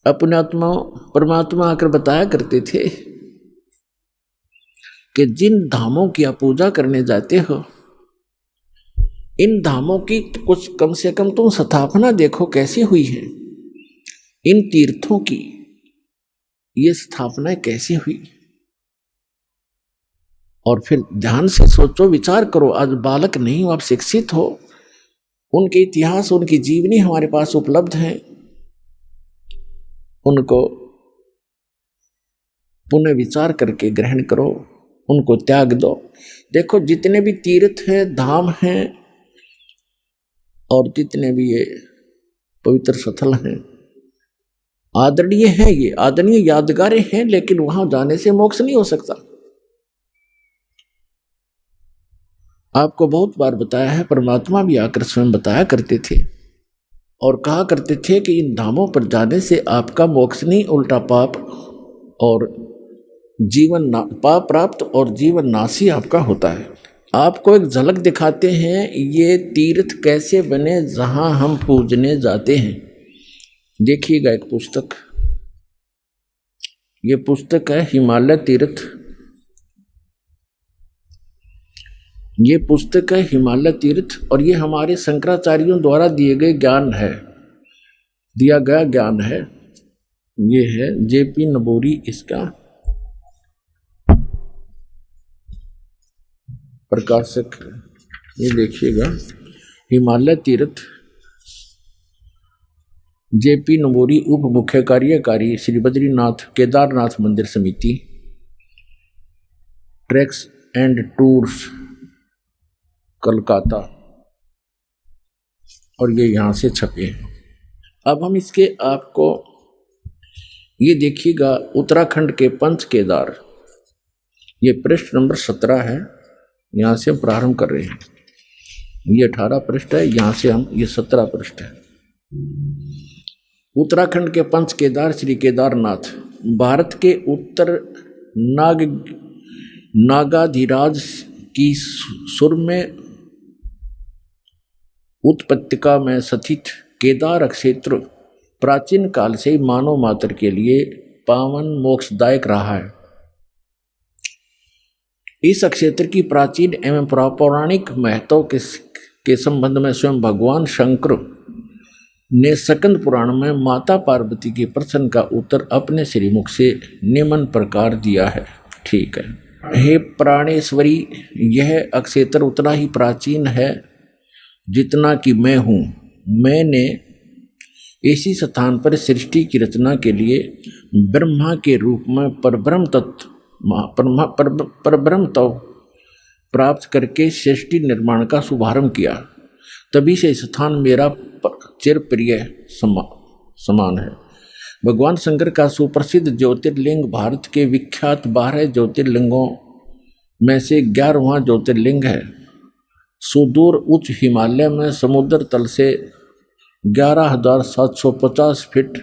अपने आत्मा परमात्मा आकर बताया करते थे कि जिन धामों की आप पूजा करने जाते हो, इन धामों की कुछ कम से कम तुम स्थापना देखो कैसी हुई है। इन तीर्थों की ये स्थापना कैसी हुई, और फिर ध्यान से सोचो, विचार करो। आज बालक नहीं हो, आप शिक्षित हो, उनके इतिहास, उनकी जीवनी हमारे पास उपलब्ध है, उनको पुनः विचार करके ग्रहण करो, उनको त्याग दो। देखो जितने भी तीर्थ हैं, धाम हैं, और जितने भी ये पवित्र स्थल हैं, आदरणीय हैं, ये आदरणीय यादगारें हैं, लेकिन वहां जाने से मोक्ष नहीं हो सकता। आपको बहुत बार बताया है, परमात्मा भी आकर स्वयं बताया करते थे और कहा करते थे कि इन धामों पर जाने से आपका मोक्ष नहीं, उल्टा पाप और पाप प्राप्त और जीवन नाशी आपका होता है। आपको एक झलक दिखाते हैं ये तीर्थ कैसे बने जहां हम पूजने जाते हैं। देखिएगा एक पुस्तक, ये पुस्तक है हिमालय तीर्थ। ये पुस्तक है हिमालय तीर्थ, और ये हमारे शंकराचार्यों द्वारा दिए गए ज्ञान है, दिया गया ज्ञान है। ये है जेपी नबोरी, इसका प्रकाशक। ये देखिएगा हिमालय तीर्थ, जेपी नबोरी, उप मुख्य कार्यकारी श्री बद्रीनाथ केदारनाथ मंदिर समिति, ट्रैक्स एंड टूर्स कलकत्ता, और ये यहाँ से छपे हैं। अब हम इसके आपको ये देखिएगा, उत्तराखंड के पंच केदार, ये पृष्ठ नंबर 17 है, यहाँ से हम प्रारंभ कर रहे हैं। ये 18 पृष्ठ है, यहाँ से हम ये 17 पृष्ठ है। उत्तराखंड के पंच केदार श्री केदारनाथ भारत के उत्तर नागाधिराज की सुर में उत्पत्तिका में स्थित केदार क्षेत्र प्राचीन काल से मानव मात्र के लिए पावन मोक्षदायक रहा है। इस क्षेत्र की प्राचीन एवं पौराणिक महत्व के संबंध में स्वयं भगवान शंकर ने स्कंद पुराण में माता पार्वती के प्रश्न का उत्तर अपने श्रीमुख से निम्न प्रकार दिया है। ठीक है, हे प्राणेश्वरी, यह क्षेत्र उतना ही प्राचीन है जितना कि मैं हूँ। मैंने इसी स्थान पर सृष्टि की रचना के लिए ब्रह्मा के रूप में परब्रह्म तत्व प्राप्त करके सृष्टि निर्माण का शुभारंभ किया। तभी से स्थान मेरा चिर प्रिय समान है। भगवान शंकर का सुप्रसिद्ध ज्योतिर्लिंग भारत के विख्यात 12 ज्योतिर्लिंगों में से 11वां ज्योतिर्लिंग है। सुदूर उच्च हिमालय में समुद्र तल से 11,750 फीट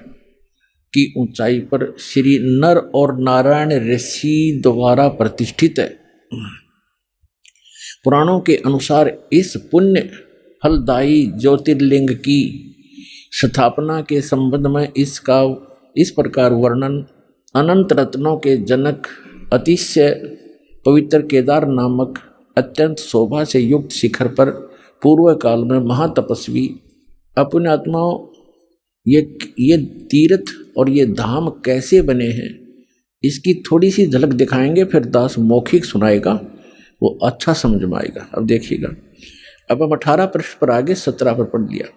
की ऊंचाई पर श्री नर और नारायण ऋषि द्वारा प्रतिष्ठित है। पुराणों के अनुसार इस पुण्य फलदायी ज्योतिर्लिंग की स्थापना के संबंध में इसका इस प्रकार वर्णन, अनंत रत्नों के जनक अतिशय पवित्र केदार नामक अत्यंत शोभा से युक्त शिखर पर पूर्व काल में महातपस्वी अपने आत्माओं ये तीर्थ और ये धाम कैसे बने हैं, इसकी थोड़ी सी झलक दिखाएंगे, फिर दास मौखिक सुनाएगा, वो अच्छा समझ में आएगा। अब देखिएगा, अब हम 18 पृष्ठ पर आगे 17 पर पढ़ लिया।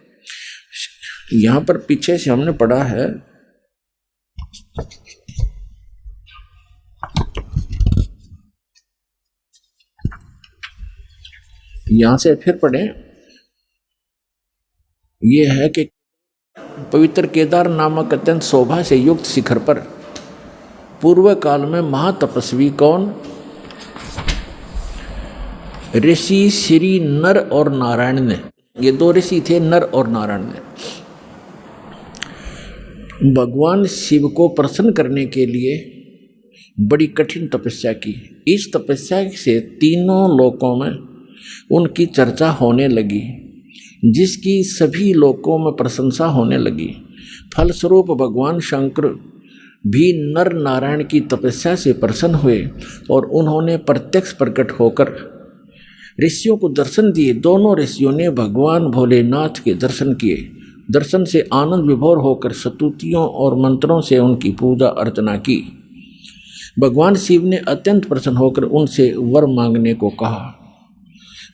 यहाँ पर पीछे से हमने पढ़ा है, यहाँ से फिर पढ़ें। ये है कि पवित्र केदार नामक अत्यंत शोभा से युक्त शिखर पर पूर्व काल में महातपस्वी कौन? ऋषि श्री नर और नारायण ने, ये 2 ऋषि थे, नर और नारायण ने भगवान शिव को प्रसन्न करने के लिए बड़ी कठिन तपस्या की। इस तपस्या से तीनों लोकों में उनकी चर्चा होने लगी, जिसकी सभी लोकों में प्रशंसा होने लगी। फलस्वरूप भगवान शंकर भी नर नारायण की तपस्या से प्रसन्न हुए और उन्होंने प्रत्यक्ष प्रकट होकर ऋषियों को दर्शन दिए। दोनों ऋषियों ने भगवान भोलेनाथ के दर्शन किए। दर्शन से आनंद विभोर होकर स्तुतियों और मंत्रों से उनकी पूजा अर्चना की। भगवान शिव ने अत्यंत प्रसन्न होकर उनसे वर मांगने को कहा।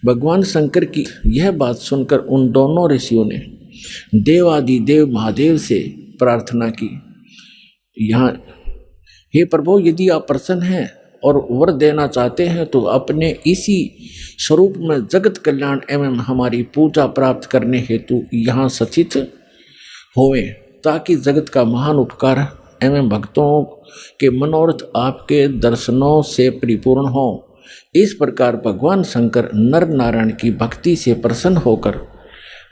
भगवान शंकर की यह बात सुनकर उन दोनों ऋषियों ने देवादिदेव महादेव से प्रार्थना की, यहाँ हे प्रभु, यदि आप प्रसन्न हैं और वर देना चाहते हैं तो अपने इसी स्वरूप में जगत कल्याण एवं हमारी पूजा प्राप्त करने हेतु यहाँ स्थित होवे, ताकि जगत का महान उपकार एवं भक्तों के मनोरथ आपके दर्शनों से परिपूर्ण हो। इस प्रकार भगवान शंकर नर नारायण की भक्ति से प्रसन्न होकर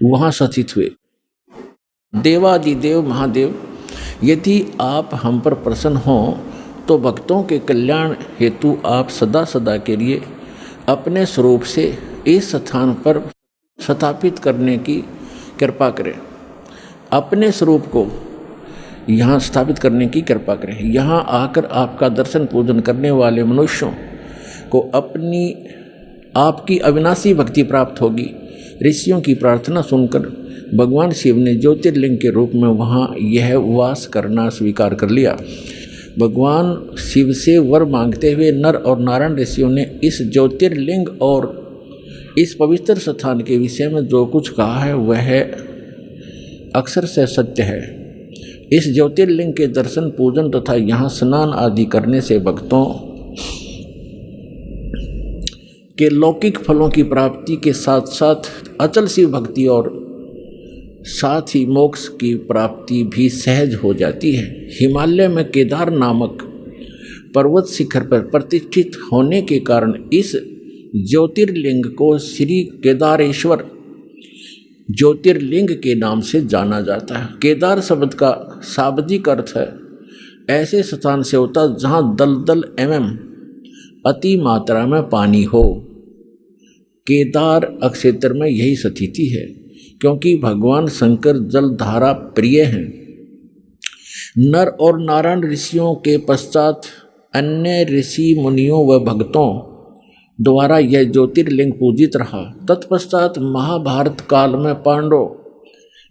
वहाँ स्थित हुए। देवादिदेव महादेव, यदि आप हम पर प्रसन्न हों तो भक्तों के कल्याण हेतु आप सदा सदा के लिए अपने स्वरूप से इस स्थान पर स्थापित करने की कृपा करें। अपने स्वरूप को यहाँ स्थापित करने की कृपा करें। यहाँ आकर आपका दर्शन पूजन करने वाले मनुष्यों को आपकी अविनाशी भक्ति प्राप्त होगी। ऋषियों की प्रार्थना सुनकर भगवान शिव ने ज्योतिर्लिंग के रूप में वहाँ यह वास करना स्वीकार कर लिया। भगवान शिव से वर मांगते हुए नर और नारायण ऋषियों ने इस ज्योतिर्लिंग और इस पवित्र स्थान के विषय में जो कुछ कहा है वह अक्षर से सत्य है। इस ज्योतिर्लिंग के दर्शन पूजन तथा यहाँ स्नान आदि करने से भक्तों के लौकिक फलों की प्राप्ति के साथ साथ अचल शिव भक्ति और साथ ही मोक्ष की प्राप्ति भी सहज हो जाती है। हिमालय में केदार नामक पर्वत शिखर पर प्रतिष्ठित होने के कारण इस ज्योतिर्लिंग को श्री केदारेश्वर ज्योतिर्लिंग के नाम से जाना जाता है। केदार शब्द का शाब्दिक अर्थ है ऐसे स्थान से होता जहाँ दलदल एवं अति मात्रा में पानी हो। केदार क्षेत्र में यही स्थिति है, क्योंकि भगवान शंकर जलधारा प्रिय हैं। नर और नारायण ऋषियों के पश्चात अन्य ऋषि मुनियों व भक्तों द्वारा यह ज्योतिर्लिंग पूजित रहा। तत्पश्चात महाभारत काल में पांडवों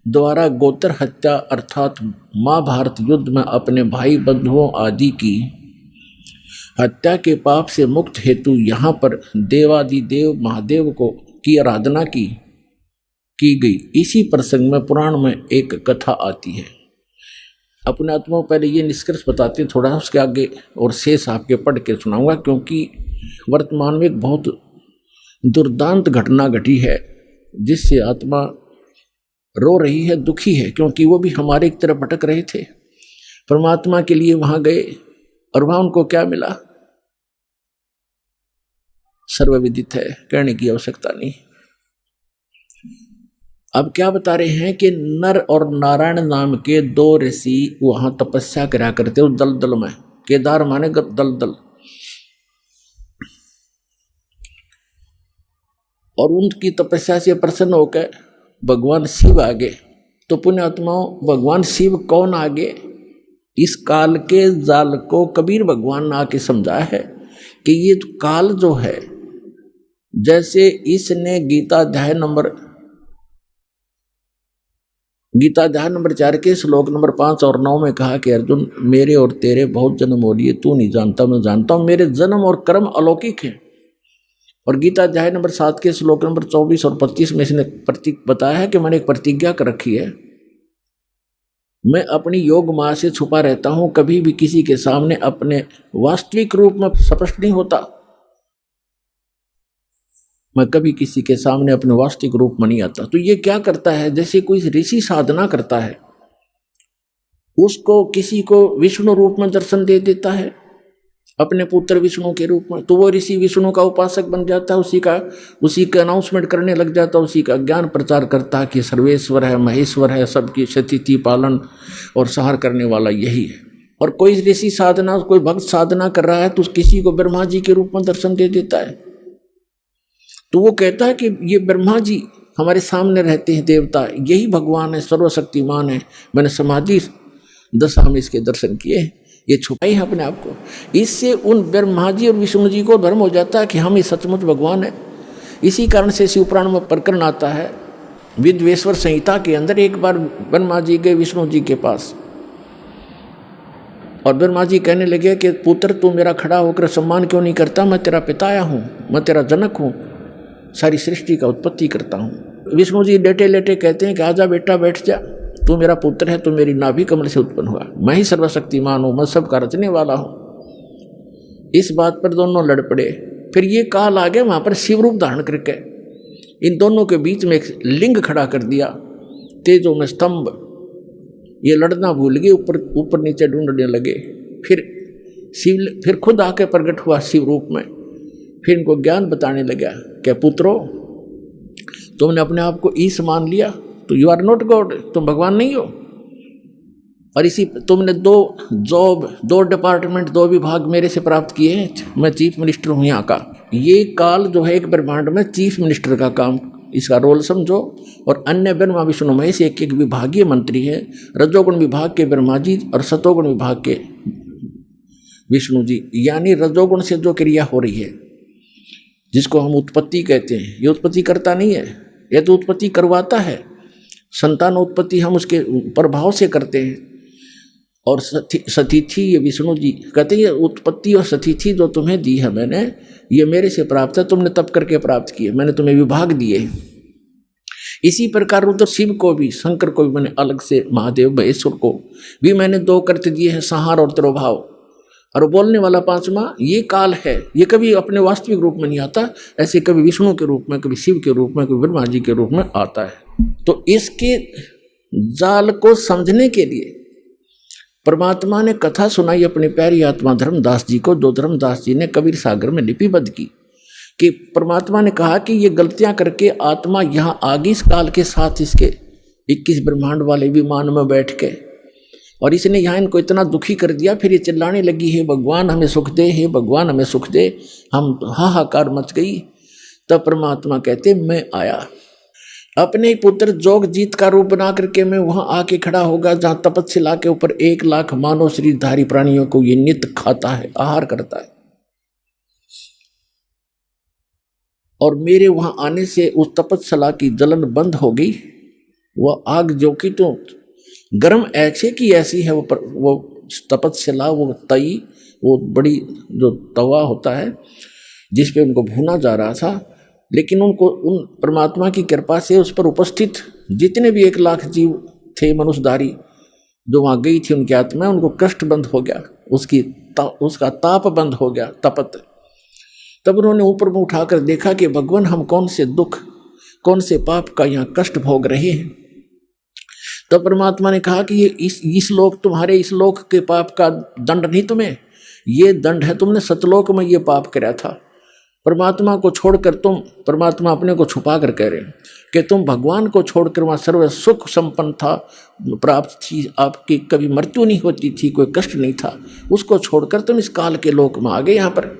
द्वारा गोत्र हत्या अर्थात महाभारत युद्ध में अपने भाई बंधुओं आदि की हत्या के पाप से मुक्त हेतु यहाँ पर देवादिदेव महादेव की आराधना की गई। इसी प्रसंग में पुराण में एक कथा आती है। अपने आत्मा पहले ये निष्कर्ष बताते हैं, थोड़ा उसके आगे और शेष आपके पढ़ के सुनाऊंगा, क्योंकि वर्तमान में एक बहुत दुर्दांत घटना घटी है जिससे आत्मा रो रही है, दुखी है, क्योंकि वो भी हमारे एक तरह भटक रहे थे। परमात्मा के लिए वहां गए और वहां उनको क्या मिला सर्वविदित है, कहने की आवश्यकता नहीं। अब क्या बता रहे हैं कि नर और नारायण नाम के दो ऋषि वहां तपस्या करा करते उस दलदल में। केदार माने दलदल, और उनकी तपस्या से प्रसन्न होकर भगवान शिव आगे। तो पुण्यात्माओं, भगवान शिव कौन आगे? इस काल के जाल को कबीर भगवान ने आके समझाया है कि ये काल जो है, जैसे इसने गीता अध्याय नंबर 4 के श्लोक नंबर 5 और 9 में कहा कि अर्जुन, मेरे और तेरे बहुत जन्म हो लिए, तू नहीं जानता मैं जानता हूं, मेरे जन्म और कर्म अलौकिक हैं। और गीता अध्याय नंबर 7 के श्लोक नंबर 24 और 25 में इसने बताया है कि मैंने एक प्रतिज्ञा कर रखी है, मैं अपनी योग माया से छुपा रहता हूं, कभी भी किसी के सामने अपने वास्तविक रूप में स्पष्ट नहीं होता। मैं कभी किसी के सामने अपने वास्तविक रूप में नहीं आता। तो ये क्या करता है, जैसे कोई ऋषि साधना करता है, उसको किसी को विष्णु रूप में दर्शन दे देता है, अपने पुत्र विष्णु के रूप में, तो वो ऋषि विष्णु का उपासक बन जाता है, उसी का अनाउंसमेंट करने लग जाता है, उसी का ज्ञान प्रचार करता है कि सर्वेश्वर है, महेश्वर है, सबकी स्थिति पालन और सहार करने वाला यही है। और कोई ऋषि साधना, कोई भक्त साधना कर रहा है तो किसी को ब्रह्मा जी के रूप में दर्शन दे देता है, तो वो कहता है कि ये ब्रह्मा जी हमारे सामने रहते हैं देवता, यही भगवान है, सर्वशक्तिमान है। मैंने समाधि दशा में इसके दर्शन किए, ये छुपाई है अपने आप को। इससे उन ब्रह्मा जी और विष्णु जी को भ्रम हो जाता है कि हम ही सचमुच भगवान है। इसी कारण से शिवपुराण में प्रकरण आता है, विद्वेश्वर संहिता के अंदर। एक बार ब्रह्मा जी गए विष्णु जी के पास और ब्रह्मा जी कहने लगे कि पुत्र तू मेरा खड़ा होकर सम्मान क्यों नहीं करता, मैं तेरा पिताया हूँ, मैं तेरा जनक हूँ, सारी सृष्टि का उत्पत्ति करता हूँ। विष्णु जी लेटे लेटे कहते हैं कि आजा बेटा बैठ जा, तू मेरा पुत्र है, तू मेरी नाभि कमल से उत्पन्न हुआ, मैं ही सर्वशक्तिमान हूँ, मैं सबका रचने वाला हूँ। इस बात पर दोनों लड़ पड़े। फिर ये काल आ गया वहाँ पर शिव रूप धारण करके इन दोनों के बीच में एक लिंग खड़ा कर दिया, तेजों में स्तंभ। ये लड़ना भूल गए, ऊपर ऊपर नीचे ढूंढने लगे। फिर खुद आके प्रकट हुआ शिव रूप में। फिर इनको ज्ञान बताने लगा, क्या पुत्रो तुमने अपने आप को ईश मान लिया तो यू आर नॉट गॉड, तुम भगवान नहीं हो। और इसी तुमने दो डिपार्टमेंट, 2 विभाग मेरे से प्राप्त किए हैं, मैं चीफ मिनिस्टर हूँ यहाँ का। ये काल जो है एक ब्रह्मांड में चीफ मिनिस्टर का काम, इसका रोल समझो। और अन्य ब्रह्मा विष्णु महेश एक एक विभागीय मंत्री है, रजोगुण विभाग के ब्रह्मा जी और सतोगुण विभाग के विष्णु जी। यानी रजोगुण से जो क्रिया हो रही है जिसको हम उत्पत्ति कहते हैं, ये उत्पत्ति करता नहीं है, यह तो उत्पत्ति करवाता है। संतान उत्पत्ति हम उसके प्रभाव से करते हैं। और सतिथि ये विष्णु जी कहते हैं उत्पत्ति और सतिथि जो तुम्हें दी है मैंने, ये मेरे से प्राप्त है, तुमने तप करके प्राप्त किए, मैंने तुम्हें विभाग दिए। इसी प्रकार रुद्र शिव को भी, शंकर को भी मैंने अलग से, महादेव महेश्वर को भी मैंने 2 कर्त दिए हैं, संहार और तिरोभाव। और बोलने वाला 5वां ये काल है, ये कभी अपने वास्तविक रूप में नहीं आता, ऐसे कभी विष्णु के रूप में, कभी शिव के रूप में, कभी ब्रह्मा जी के रूप में आता है। तो इसके जाल को समझने के लिए परमात्मा ने कथा सुनाई अपनी प्यारी आत्मा धर्मदास जी को, जो धर्मदास जी ने कबीर सागर में लिपिबद्ध की। कि परमात्मा ने कहा कि ये गलतियां करके आत्मा यहाँ आ गई इस काल के साथ, इसके 21 ब्रह्मांड वाले विमान में बैठ के, और इसने यहाँ इनको इतना दुखी कर दिया। फिर ये चिल्लाने लगी, हे भगवान हमें सुख दे, हे भगवान हमें सुख दे। हम हाहाकार मच गई। तब परमात्मा कहते मैं आया, अपने ही पुत्र जोग जीत का रूप बना करके मैं वहां आके खड़ा होगा जहां तपस्या के ऊपर 1 लाख मानव शरीरधारी प्राणियों को ये नित्य खाता है, आहार करता है। और मेरे वहां आने से उस तपस्या की जलन बंद हो गई। वह आग जो कि तो गर्म ऐसे की ऐसी है, वो तपस्या, वो तई, वो बड़ी जो तवा होता है जिस पे उनको भूना जा रहा था। लेकिन उनको उन परमात्मा की कृपा से उस पर उपस्थित जितने भी 1 लाख जीव थे मनुष्यधारी जो वहाँ गई थी, उनकी आत्मा, उनको कष्ट बंद हो गया, उसका ताप बंद हो गया, तपत। तब उन्होंने ऊपर में उठाकर देखा कि भगवान हम कौन से दुख, कौन से पाप का यहाँ कष्ट भोग रहे हैं। तब परमात्मा ने कहा कि ये इस लोक, तुम्हारे इस लोक के पाप का दंड नहीं तुम्हें, ये दंड है तुमने सतलोक में ये पाप कराया था। परमात्मा को छोड़कर तुम, परमात्मा अपने को छुपा कर कह रहे हैं कि तुम भगवान को छोड़कर वहाँ सर्व सुख संपन्न था, प्राप्त थी, आपकी कभी मृत्यु नहीं होती थी, कोई कष्ट नहीं था, उसको छोड़कर तुम इस काल के लोक में आ गए। यहाँ पर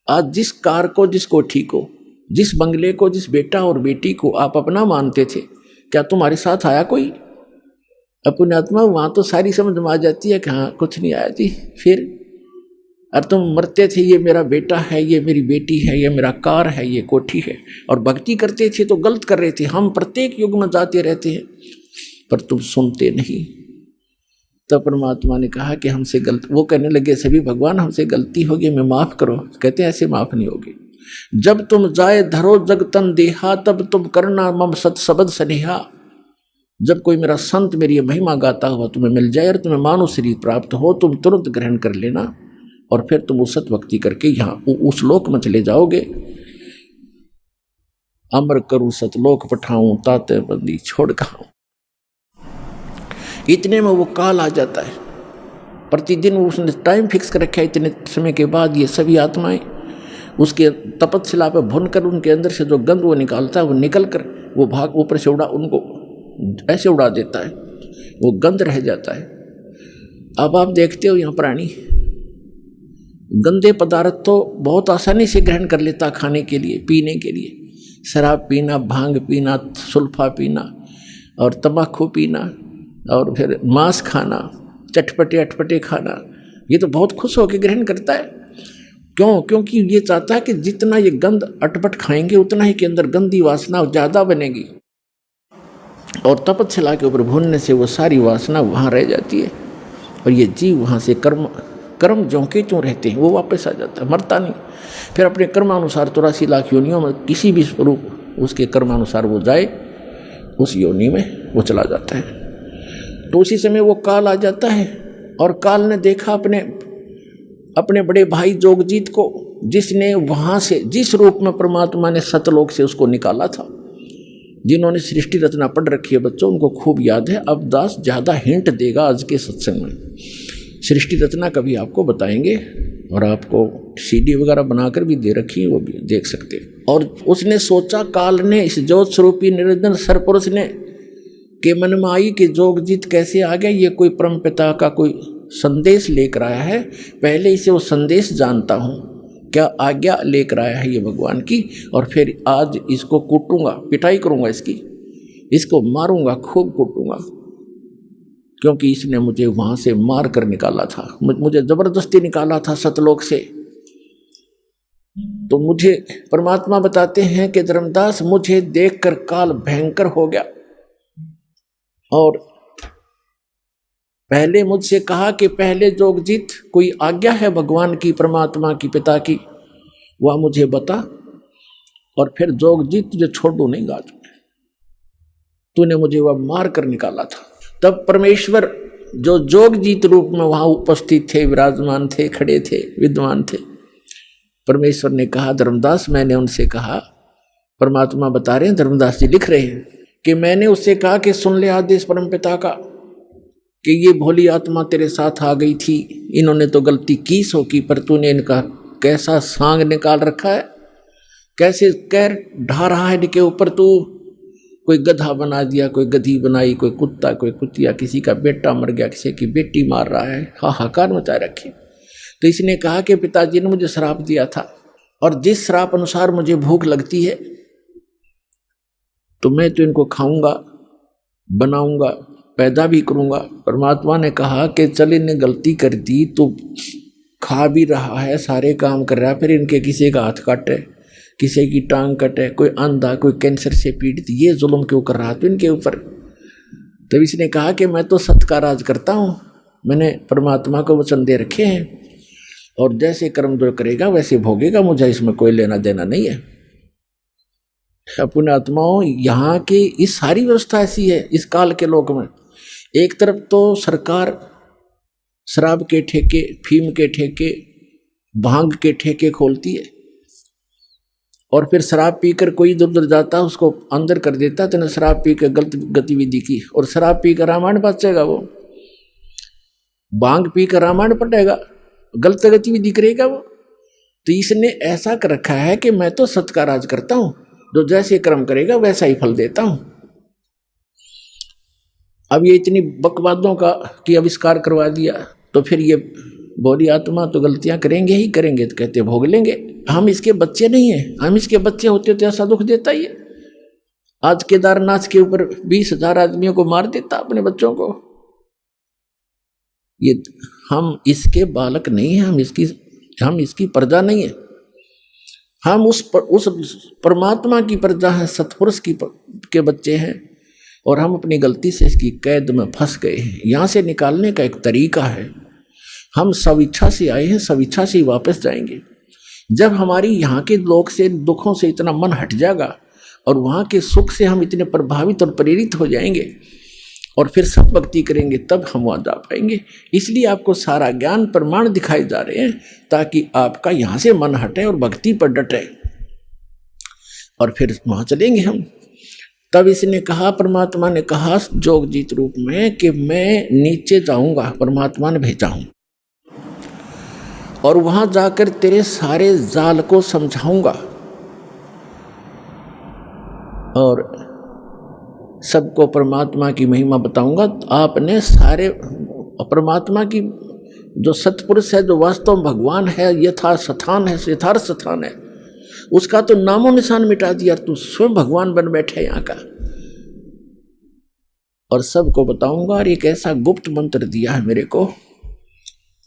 आज जिस कार को, जिसको ठीक हो, जिस बंगले को, जिस बेटा और बेटी को आप अपना मानते थे, क्या तुम्हारे साथ आया कोई? अपनी आत्मा वहाँ तो सारी समझ में आ जाती है कि हाँ कुछ नहीं आया थी। फिर और तुम मरते थे, ये मेरा बेटा है, ये मेरी बेटी है, ये मेरा कार है, ये कोठी है, और भक्ति करते थे तो गलत कर रहे थे। हम प्रत्येक युग में जाते रहते हैं पर तुम सुनते नहीं। तब परमात्मा ने कहा कि हमसे गलत, वो कहने लगे सभी भगवान हमसे गलती होगी, हमें माफ़ करो। कहते ऐसे माफ़ नहीं होगी। जब तुम जाए धरो जग तन देहा, तब तुम करना मम सत शब्द स्नेहा। जब कोई मेरा संत मेरी महिमा गाता हुआ तुम्हें मिल जाए और तुम्हें मानव शरीर प्राप्त हो, तुम तुरंत ग्रहण कर लेना और फिर तुम उस सत भक्ति करके यहाँ उस लोक में चले जाओगे। अमर करूं सतलोक पठाऊं, ताते बंदी छोड़ खाऊं। इतने में वो काल आ जाता है। प्रतिदिन उसने टाइम फिक्स कर रखा है, इतने समय के बाद ये सभी आत्माएं उसके तपस्या पे भुनकर उनके अंदर से जो गंध वो निकालता है, वो निकल कर वो भाग ऊपर से उनको ऐसे उड़ा देता है, वो गंध रह जाता है। अब आप देखते हो यहाँ प्राणी गंदे पदार्थ तो बहुत आसानी से ग्रहण कर लेता खाने के लिए, पीने के लिए, शराब पीना, भांग पीना, सुल्फा पीना और तंबाकू पीना और फिर मांस खाना, चटपटे अटपटे खाना, ये तो बहुत खुश होकर ग्रहण करता है। क्यों? क्योंकि ये चाहता है कि जितना ये गंध अटपट खाएंगे उतना ही के अंदर गंदी वासना ज़्यादा बनेगी और तपस्या के ऊपर भूनने से वो सारी वासना वहाँ रह जाती है और ये जीव वहाँ से कर्म ज्यों के त्यों रहते हैं, वो वापस आ जाता है, मरता नहीं। फिर अपने कर्मानुसार 84 लाख योनियों में किसी भी स्वरूप उसके कर्मानुसार वो जाए, उस योनि में वो चला जाता है। तो उसी समय वो काल आ जाता है और काल ने देखा अपने बड़े भाई जोगजीत को, जिसने वहाँ से जिस रूप में परमात्मा ने सतलोक से उसको निकाला था। जिन्होंने सृष्टि रचना पढ़ रखी है बच्चों, उनको खूब याद है। अब दास ज़्यादा हिंट देगा आज के सत्संग में। सृष्टि रचना कभी आपको बताएंगे और आपको सीडी वगैरह बनाकर भी दे रखी है, वो भी देख सकते हैं। और उसने सोचा, काल ने इस ज्योत स्वरूपी निरंजन सरपुरुष ने के मन में आई कि जोगजीत कैसे आ गया, ये कोई परम पिता का कोई संदेश लेकर आया है, पहले इसे वो संदेश जानता हूँ, क्या आज्ञा लेकर आया है ये भगवान की, और फिर आज इसको कूटूंगा, पिटाई करूँगा इसको मारूंगा, खूब कूटूंगा, क्योंकि इसने मुझे वहाँ से मार कर निकाला था, मुझे जबरदस्ती निकाला था सतलोक से। तो मुझे परमात्मा बताते हैं कि धर्मदास, मुझे देखकर काल भयंकर हो गया और पहले मुझसे कहा कि पहले जोगजीत कोई आज्ञा है भगवान की, परमात्मा की, पिता की, वह मुझे बता, और फिर जोगजीत तुझे छोड़ू नहीं गा, तूने मुझे वह मार कर निकाला था। तब परमेश्वर जो जोगजीत रूप में वहां उपस्थित थे, विराजमान थे, खड़े थे, विद्वान थे, परमेश्वर ने कहा, धर्मदास मैंने उनसे कहा, परमात्मा बता रहे हैं, धर्मदास जी लिख रहे हैं कि मैंने उससे कहा कि सुन ले आदेश परमपिता का कि ये भोली आत्मा तेरे साथ आ गई थी, इन्होंने तो गलती की सो की, पर तूने इनका कैसा सांग निकाल रखा है, कैसे कैर ढा रहा है इनके ऊपर, तू कोई गधा बना दिया, कोई गधी बनाई, कोई कुत्ता, कोई कुतिया, किसी का बेटा मर गया, किसी की बेटी मार रहा है, हाहाकार मचाए रखी। तो इसने कहा कि पिताजी ने मुझे श्राप दिया था और जिस श्राप अनुसार मुझे भूख लगती है तो मैं तो इनको खाऊंगा, बनाऊंगा, पैदा भी करूंगा। परमात्मा ने कहा कि चल इन्हें गलती कर दी, तो खा भी रहा है, सारे काम कर रहा है, फिर इनके किसी का हाथ काटे, किसी की टांग कटे, कोई अंधा, कोई कैंसर से पीड़ित, ये जुल्म क्यों कर रहा था इनके ऊपर। तब इसने कहा कि मैं तो सत्य का राज करता हूँ, मैंने परमात्मा को वचन दे रखे हैं और जैसे कर्म जो करेगा वैसे भोगेगा, मुझे इसमें कोई लेना देना नहीं है। अपने आत्माओं, यहाँ की इस सारी व्यवस्था ऐसी है इस काल के लोक में। एक तरफ तो सरकार शराब के ठेके, फीम के ठेके, भांग के ठेके खोलती है और फिर शराब पीकर कोई इधर उधर जाता उसको अंदर कर देता, तो शराब पी कर गलत गतिविधि की, और शराब पी कर रामायण बचेगा, वो भांग पी कर रामायण पढ़ेगा, गलत गतिविधि करेगा वो। तो इसने ऐसा कर रखा है कि मैं तो सत्य का राज करता हूं, जो जैसे कर्म करेगा वैसा ही फल देता हूं। अब ये इतनी बकवादों का की आविष्कार करवा दिया, तो फिर ये भोली आत्मा तो गलतियां करेंगे ही करेंगे, तो कहते भोग लेंगे। हम इसके बच्चे नहीं हैं, हम इसके बच्चे होते तो ऐसा दुख देता ही है। आज केदारनाथ के ऊपर 20,000 आदमियों को मार देता अपने बच्चों को। ये हम इसके बालक नहीं हैं, हम इसकी प्रजा नहीं है, हम उस परमात्मा की प्रजा है, सतपुरुष के बच्चे हैं, और हम अपनी गलती से इसकी कैद में फंस गए हैं। यहाँ से निकालने का एक तरीका है, हम स्वेच्छा से आए हैं, स्वेच्छा से ही वापस जाएंगे। जब हमारी यहाँ के लोक से, दुखों से इतना मन हट जाएगा और वहाँ के सुख से हम इतने प्रभावित और प्रेरित हो जाएंगे और फिर सब भक्ति करेंगे, तब हम वहाँ जा पाएंगे। इसलिए आपको सारा ज्ञान प्रमाण दिखाए जा रहे हैं ताकि आपका यहाँ से मन हटे और भक्ति पर डटे, और फिर वहाँ चलेंगे हम। तब इसने कहा, परमात्मा ने कहा जोगजीत रूप में कि मैं नीचे जाऊंगा, परमात्मा ने भेजा हूं, और वहां जाकर तेरे सारे जाल को समझाऊंगा और सबको परमात्मा की महिमा बताऊंगा। आपने सारे परमात्मा की जो सतपुरुष है, जो वास्तव भगवान है, यथार्थ स्थान है, उसका तो नामो निशान मिटा दिया, तू स्वयं भगवान बन बैठे यहाँ का। और सबको बताऊंगा, और एक ऐसा गुप्त मंत्र दिया है मेरे को,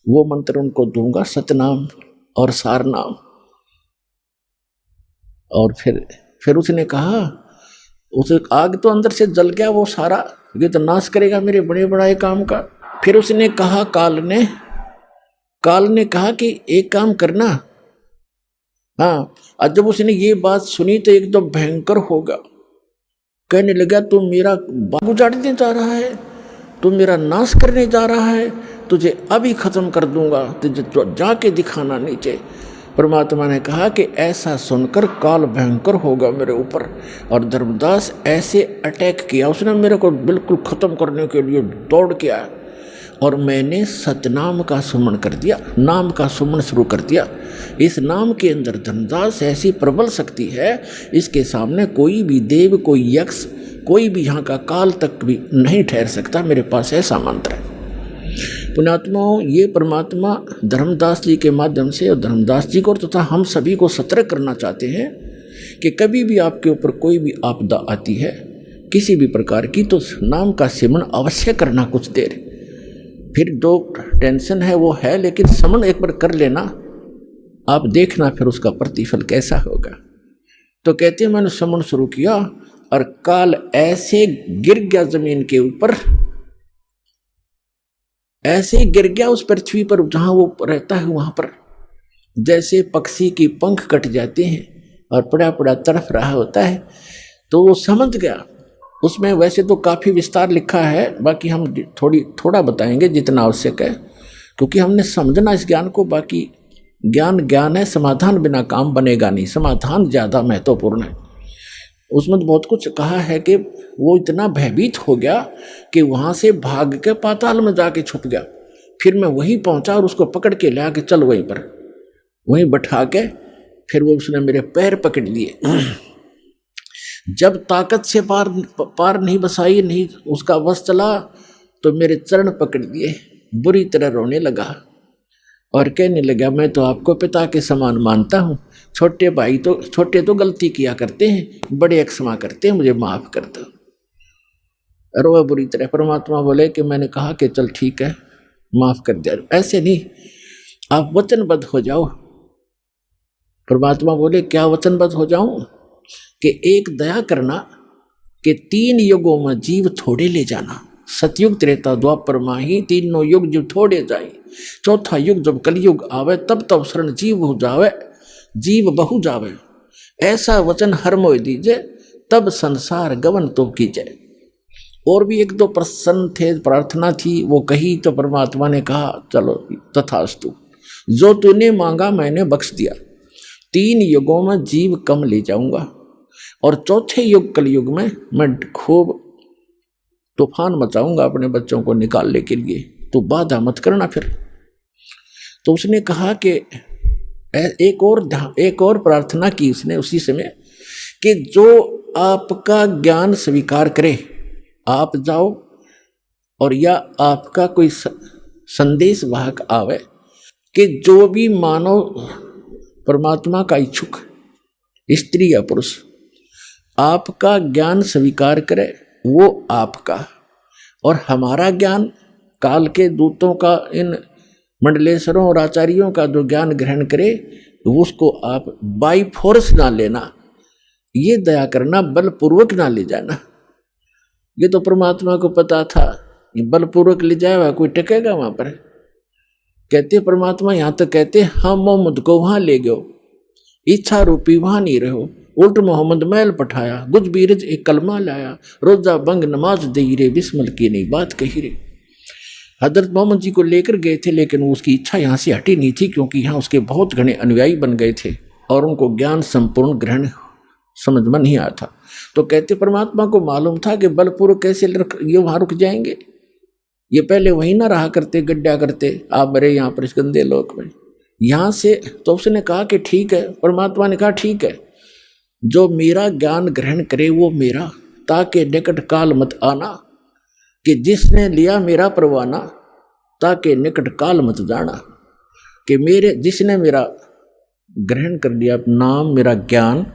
वो मंत्र उनको दूंगा, सतनाम और सारनाम। और फिर उसने कहा, उसे आग तो अंदर से जल गया वो सारा, ये तो नाश करेगा मेरे बड़े बड़ाई काम का। फिर उसने कहा, काल ने कहा कि एक काम करना। हाँ, और जब उसने ये बात सुनी तो एकदम भयंकर होगा, कहने लगा तू मेरा बाग उजाड़ने जा रहा है, तू मेरा नाश करने जा रहा है, तुझे अभी खत्म कर दूंगा, तुझे जाके दिखाना नीचे। परमात्मा ने कहा कि ऐसा सुनकर काल भयंकर होगा मेरे ऊपर। और धर्मदास ऐसे अटैक किया उसने मेरे को, बिल्कुल खत्म करने के लिए दौड़ के आया। और मैंने सतनाम का सुमन कर दिया, नाम का सुमन शुरू कर दिया। इस नाम के अंदर धर्मदास ऐसी प्रबल शक्ति है, इसके सामने कोई भी देव, कोई यक्ष, कोई भी यहाँ का काल तक भी नहीं ठहर सकता। मेरे पास ऐसा मंत्र है। पुण्यात्माओं, ये परमात्मा धर्मदास जी के माध्यम से, और धर्मदास जी को तथा हम सभी को सतर्क करना चाहते हैं कि कभी भी आपके ऊपर कोई भी आपदा आती है किसी भी प्रकार की, तो नाम का सिमरन अवश्य करना कुछ देर। फिर जो टेंशन है वो है, लेकिन समन एक बार कर लेना, आप देखना फिर उसका प्रतिफल कैसा होगा। तो कहते हैं मैंने समन शुरू किया और काल ऐसे गिर गया जमीन के ऊपर, ऐसे गिर गया उस पृथ्वी पर जहां वो रहता है वहां पर, जैसे पक्षी की पंख कट जाते हैं और पड़ा पड़ा तड़फ रहा होता है। तो वो समझ गया। उसमें वैसे तो काफ़ी विस्तार लिखा है, बाकी हम थोड़ा बताएंगे जितना आवश्यक है, क्योंकि हमने समझना इस ज्ञान को। बाकी ज्ञान है, समाधान बिना काम बनेगा नहीं, समाधान ज़्यादा महत्वपूर्ण है। उसमें तो बहुत कुछ कहा है कि वो इतना भयभीत हो गया कि वहाँ से भाग के पाताल में जाके छुप गया। फिर मैं वहीं पहुँचा और उसको पकड़ के ला के चल वहीं पर, वहीं बैठा के फिर वो उसने मेरे पैर पकड़ लिए। जब ताकत से पार नहीं बसाई, नहीं उसका वश चला, तो मेरे चरण पकड़ लिए, बुरी तरह रोने लगा और कहने लगा मैं तो आपको पिता के समान मानता हूँ, छोटे तो गलती किया करते हैं, बड़े क्षमा करते हैं, मुझे माफ कर दो। रोआ बुरी तरह। परमात्मा बोले कि मैंने कहा कि चल ठीक है माफ कर दिया, ऐसे नहीं, आप वचनबद्ध हो जाओ। परमात्मा बोले क्या वचनबद्ध हो जाऊं? कि एक दया करना कि 3 युगों में जीव थोड़े ले जाना, सतयुग त्रेता द्वापर माही, तीनों युग जीव थोड़े जाए, चौथा युग जब कलयुग आवे तब शरण जीव हो जावे, जीव बहु जावे, ऐसा वचन हर मोय दीजे, तब संसार गवन तो कीजिए। और भी 1-2 प्रश्न थे, प्रार्थना थी, वो कही तो परमात्मा ने कहा चलो तथास्तु, जो तूने मांगा मैंने बख्श दिया। 3 युगों में जीव कम ले जाऊंगा और चौथे युग कलयुग में मैं खूब तूफान मचाऊंगा अपने बच्चों को निकालने के लिए, तो बाधा मत करना फिर। तो उसने कहा कि एक और प्रार्थना की उसने उसी समय कि जो आपका ज्ञान स्वीकार करे, आप जाओ और या आपका कोई संदेश वाहक आवे कि जो भी मानव परमात्मा का इच्छुक, स्त्री या पुरुष, आपका ज्ञान स्वीकार करे वो आपका, और हमारा ज्ञान काल के दूतों का, इन मंडलेश्वरों और आचार्यों का जो ज्ञान ग्रहण करे उसको आप बाई फोर्स ना लेना, ये दया करना, बलपूर्वक ना ले जाना। ये तो परमात्मा को पता था, ये बलपूर्वक ले जाएगा कोई टिकेगा वहां पर? कहते परमात्मा यहाँ तो कहते हम मोहम्मद को वहां ले गयो, इच्छा रूपी वहां नहीं रहो, उल्ट मोहम्मद मैल पठाया, गुज बीरज एक कलमा लाया, रोजा बंग नमाज दई रे, बिस्मिल की नहीं बात कही रे। हजरत मोहम्मद जी को लेकर गए थे, लेकिन उसकी इच्छा यहाँ से हटी नहीं थी, क्योंकि यहाँ उसके बहुत घने अनुयायी बन गए थे और उनको ज्ञान संपूर्ण ग्रहण समझ में नहीं आया था। तो कहते परमात्मा को मालूम था कि बलपूर्वक कैसे ये वहां रुक जाएंगे, ये पहले वहीं ना रहा करते, गड्ढा करते, आप मेरे यहाँ पर इस गंदे लोक में यहाँ से। तो उसने कहा कि ठीक है, परमात्मा ने कहा ठीक है, जो मेरा ज्ञान ग्रहण करे वो मेरा, ताकि निकट काल मत आना, कि जिसने लिया मेरा परवाना, ताकि निकट काल मत जाना, कि जिसने मेरा ग्रहण कर लिया नाम मेरा ज्ञान,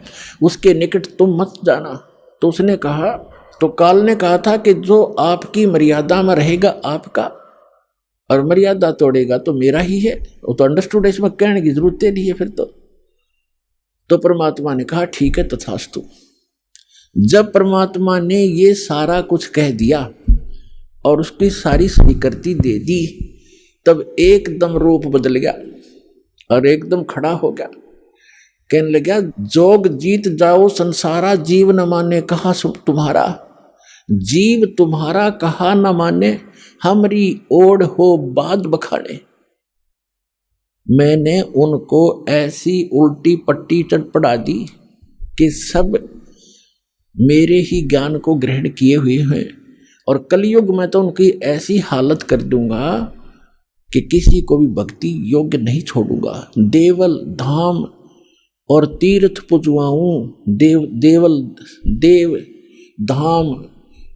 उसके निकट तुम मत जाना। तो उसने कहा, तो काल ने कहा था कि जो आपकी मर्यादा में रहेगा आपका, और मर्यादा तोड़ेगा तो मेरा ही है। वो तो अंडरस्टूड, इसमें कहने की जरूरत नहीं है फिर तो परमात्मा ने कहा ठीक है तथास्तु। जब परमात्मा ने ये सारा कुछ कह दिया और उसकी सारी स्वीकृति दे दी, तब एकदम रूप बदल गया और एकदम खड़ा हो गया। कहने लगा, जोग जीत जाओ संसारा, जीव न माने कहा सुख तुम्हारा। जीव तुम्हारा कहा न माने, हमरी ओढ़ हो बाद बखाने। मैंने उनको ऐसी उल्टी पट्टी चटपटा दी कि सब मेरे ही ज्ञान को ग्रहण किए हुए हैं, और कलयुग में तो उनकी ऐसी हालत कर दूंगा कि किसी को भी भक्ति योग्य नहीं छोड़ूंगा। देवल धाम और तीर्थ पुजवाऊं, देव धाम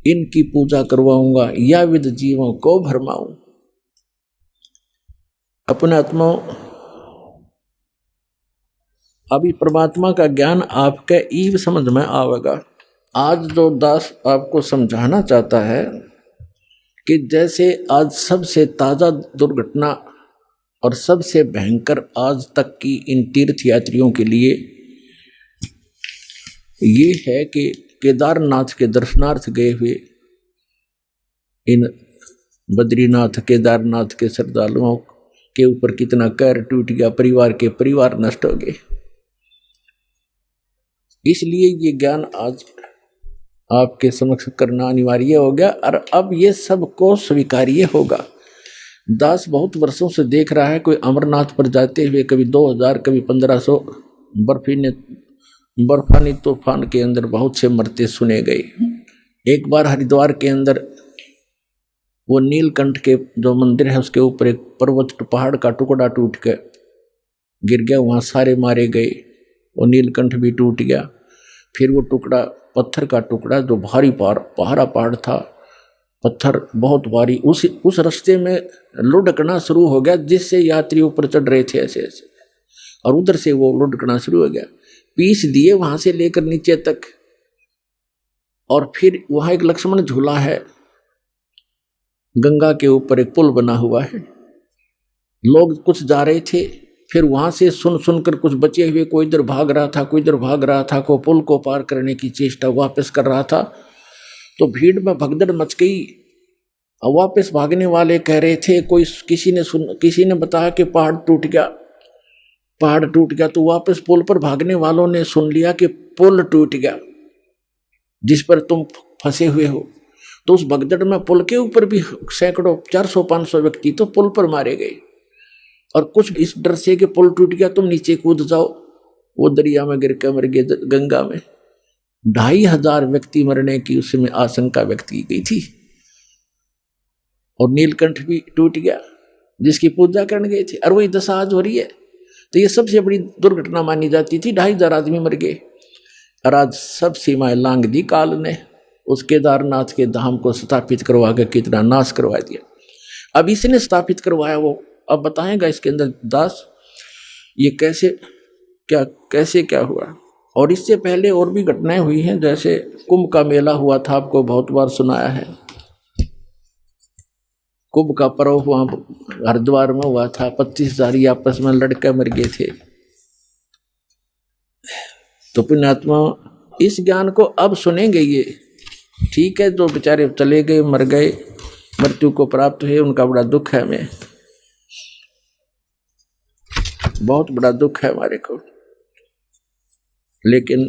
इनकी पूजा करवाऊंगा, या विद जीवों को भरमाऊं। अपने आत्मा, अभी परमात्मा का ज्ञान आपके ईव समझ में आवेगा। आज जो दास आपको समझाना चाहता है कि जैसे आज सबसे ताजा दुर्घटना और सबसे भयंकर आज तक की इन तीर्थ यात्रियों के लिए ये है कि केदारनाथ के दर्शनार्थ गए हुए इन बद्रीनाथ केदारनाथ के श्रद्धालुओं के ऊपर कितना कहर टूट गया, परिवार के परिवार नष्ट हो गए। इसलिए ये ज्ञान आज आपके समक्ष करना अनिवार्य हो गया, और अब ये सबको स्वीकार्य होगा। दास बहुत वर्षों से देख रहा है, कोई अमरनाथ पर जाते हुए कभी 2000 कभी 1500 बर्फानी तूफान के अंदर बहुत से मरते सुने गए। एक बार हरिद्वार के अंदर वो नीलकंठ के जो मंदिर है उसके ऊपर एक पर्वत पहाड़ का टुकड़ा टूट के गिर गया, वहाँ सारे मारे गए, वो नीलकंठ भी टूट गया। फिर वो टुकड़ा पत्थर का टुकड़ा जो भारी पहाड़ था, पत्थर बहुत भारी, उस रास्ते में लुढ़कना शुरू हो गया, जिससे यात्री ऊपर चढ़ रहे थे ऐसे ऐसे, और उधर से वो लुढ़कना शुरू हो गया। पीस दिए वहां से लेकर नीचे तक। और फिर वहां एक लक्ष्मण झूला है, गंगा के ऊपर एक पुल बना हुआ है। लोग कुछ जा रहे थे, फिर वहां से सुनकर कुछ बचे हुए, कोई इधर भाग रहा था, कोई इधर भाग रहा था, कोई पुल को पार करने की चेष्टा वापस कर रहा था। तो भीड़ में भगदड़ मच गई, और वापस भागने वाले कह रहे थे, किसी ने बताया कि पहाड़ टूट गया। तो वापस पुल पर भागने वालों ने सुन लिया कि पुल टूट गया जिस पर तुम फंसे हुए हो। तो उस भगदड़ में पुल के ऊपर भी सैकड़ों 400-500 व्यक्ति तो पुल पर मारे गए, और कुछ इस डर से कि पुल टूट गया तुम नीचे कूद जाओ, वो दरिया में गिर कर मर गए, गंगा में। 2500 व्यक्ति मरने की उसमें आशंका व्यक्त की गई थी। और नीलकंठ भी टूट गया जिसकी पूजा करने गए थे, और वही दशा आज हो रही है। तो ये सबसे बड़ी दुर्घटना मानी जाती थी। 2500 आदमी मर गए, और आज सब सीमाएं लांघ दी काल ने। उस केदारनाथ के धाम को स्थापित करवा कर कितना नाश करवा दिया। अब इसने स्थापित करवाया, वो अब बताएगा इसके अंदर दास ये कैसे क्या हुआ। और इससे पहले और भी घटनाएं हुई हैं, जैसे कुंभ का मेला हुआ था, आपको बहुत बार सुनाया है। कुंभ का पर्व वहां हरिद्वार में हुआ था, 25,000 आपस में लड़के मर गए थे। तो पुण्यात्मा इस ज्ञान को अब सुनेंगे। ये ठीक है, जो बेचारे चले गए, मर गए, मृत्यु को प्राप्त हुए, उनका बड़ा दुख है, हमें बहुत बड़ा दुख है हमारे को। लेकिन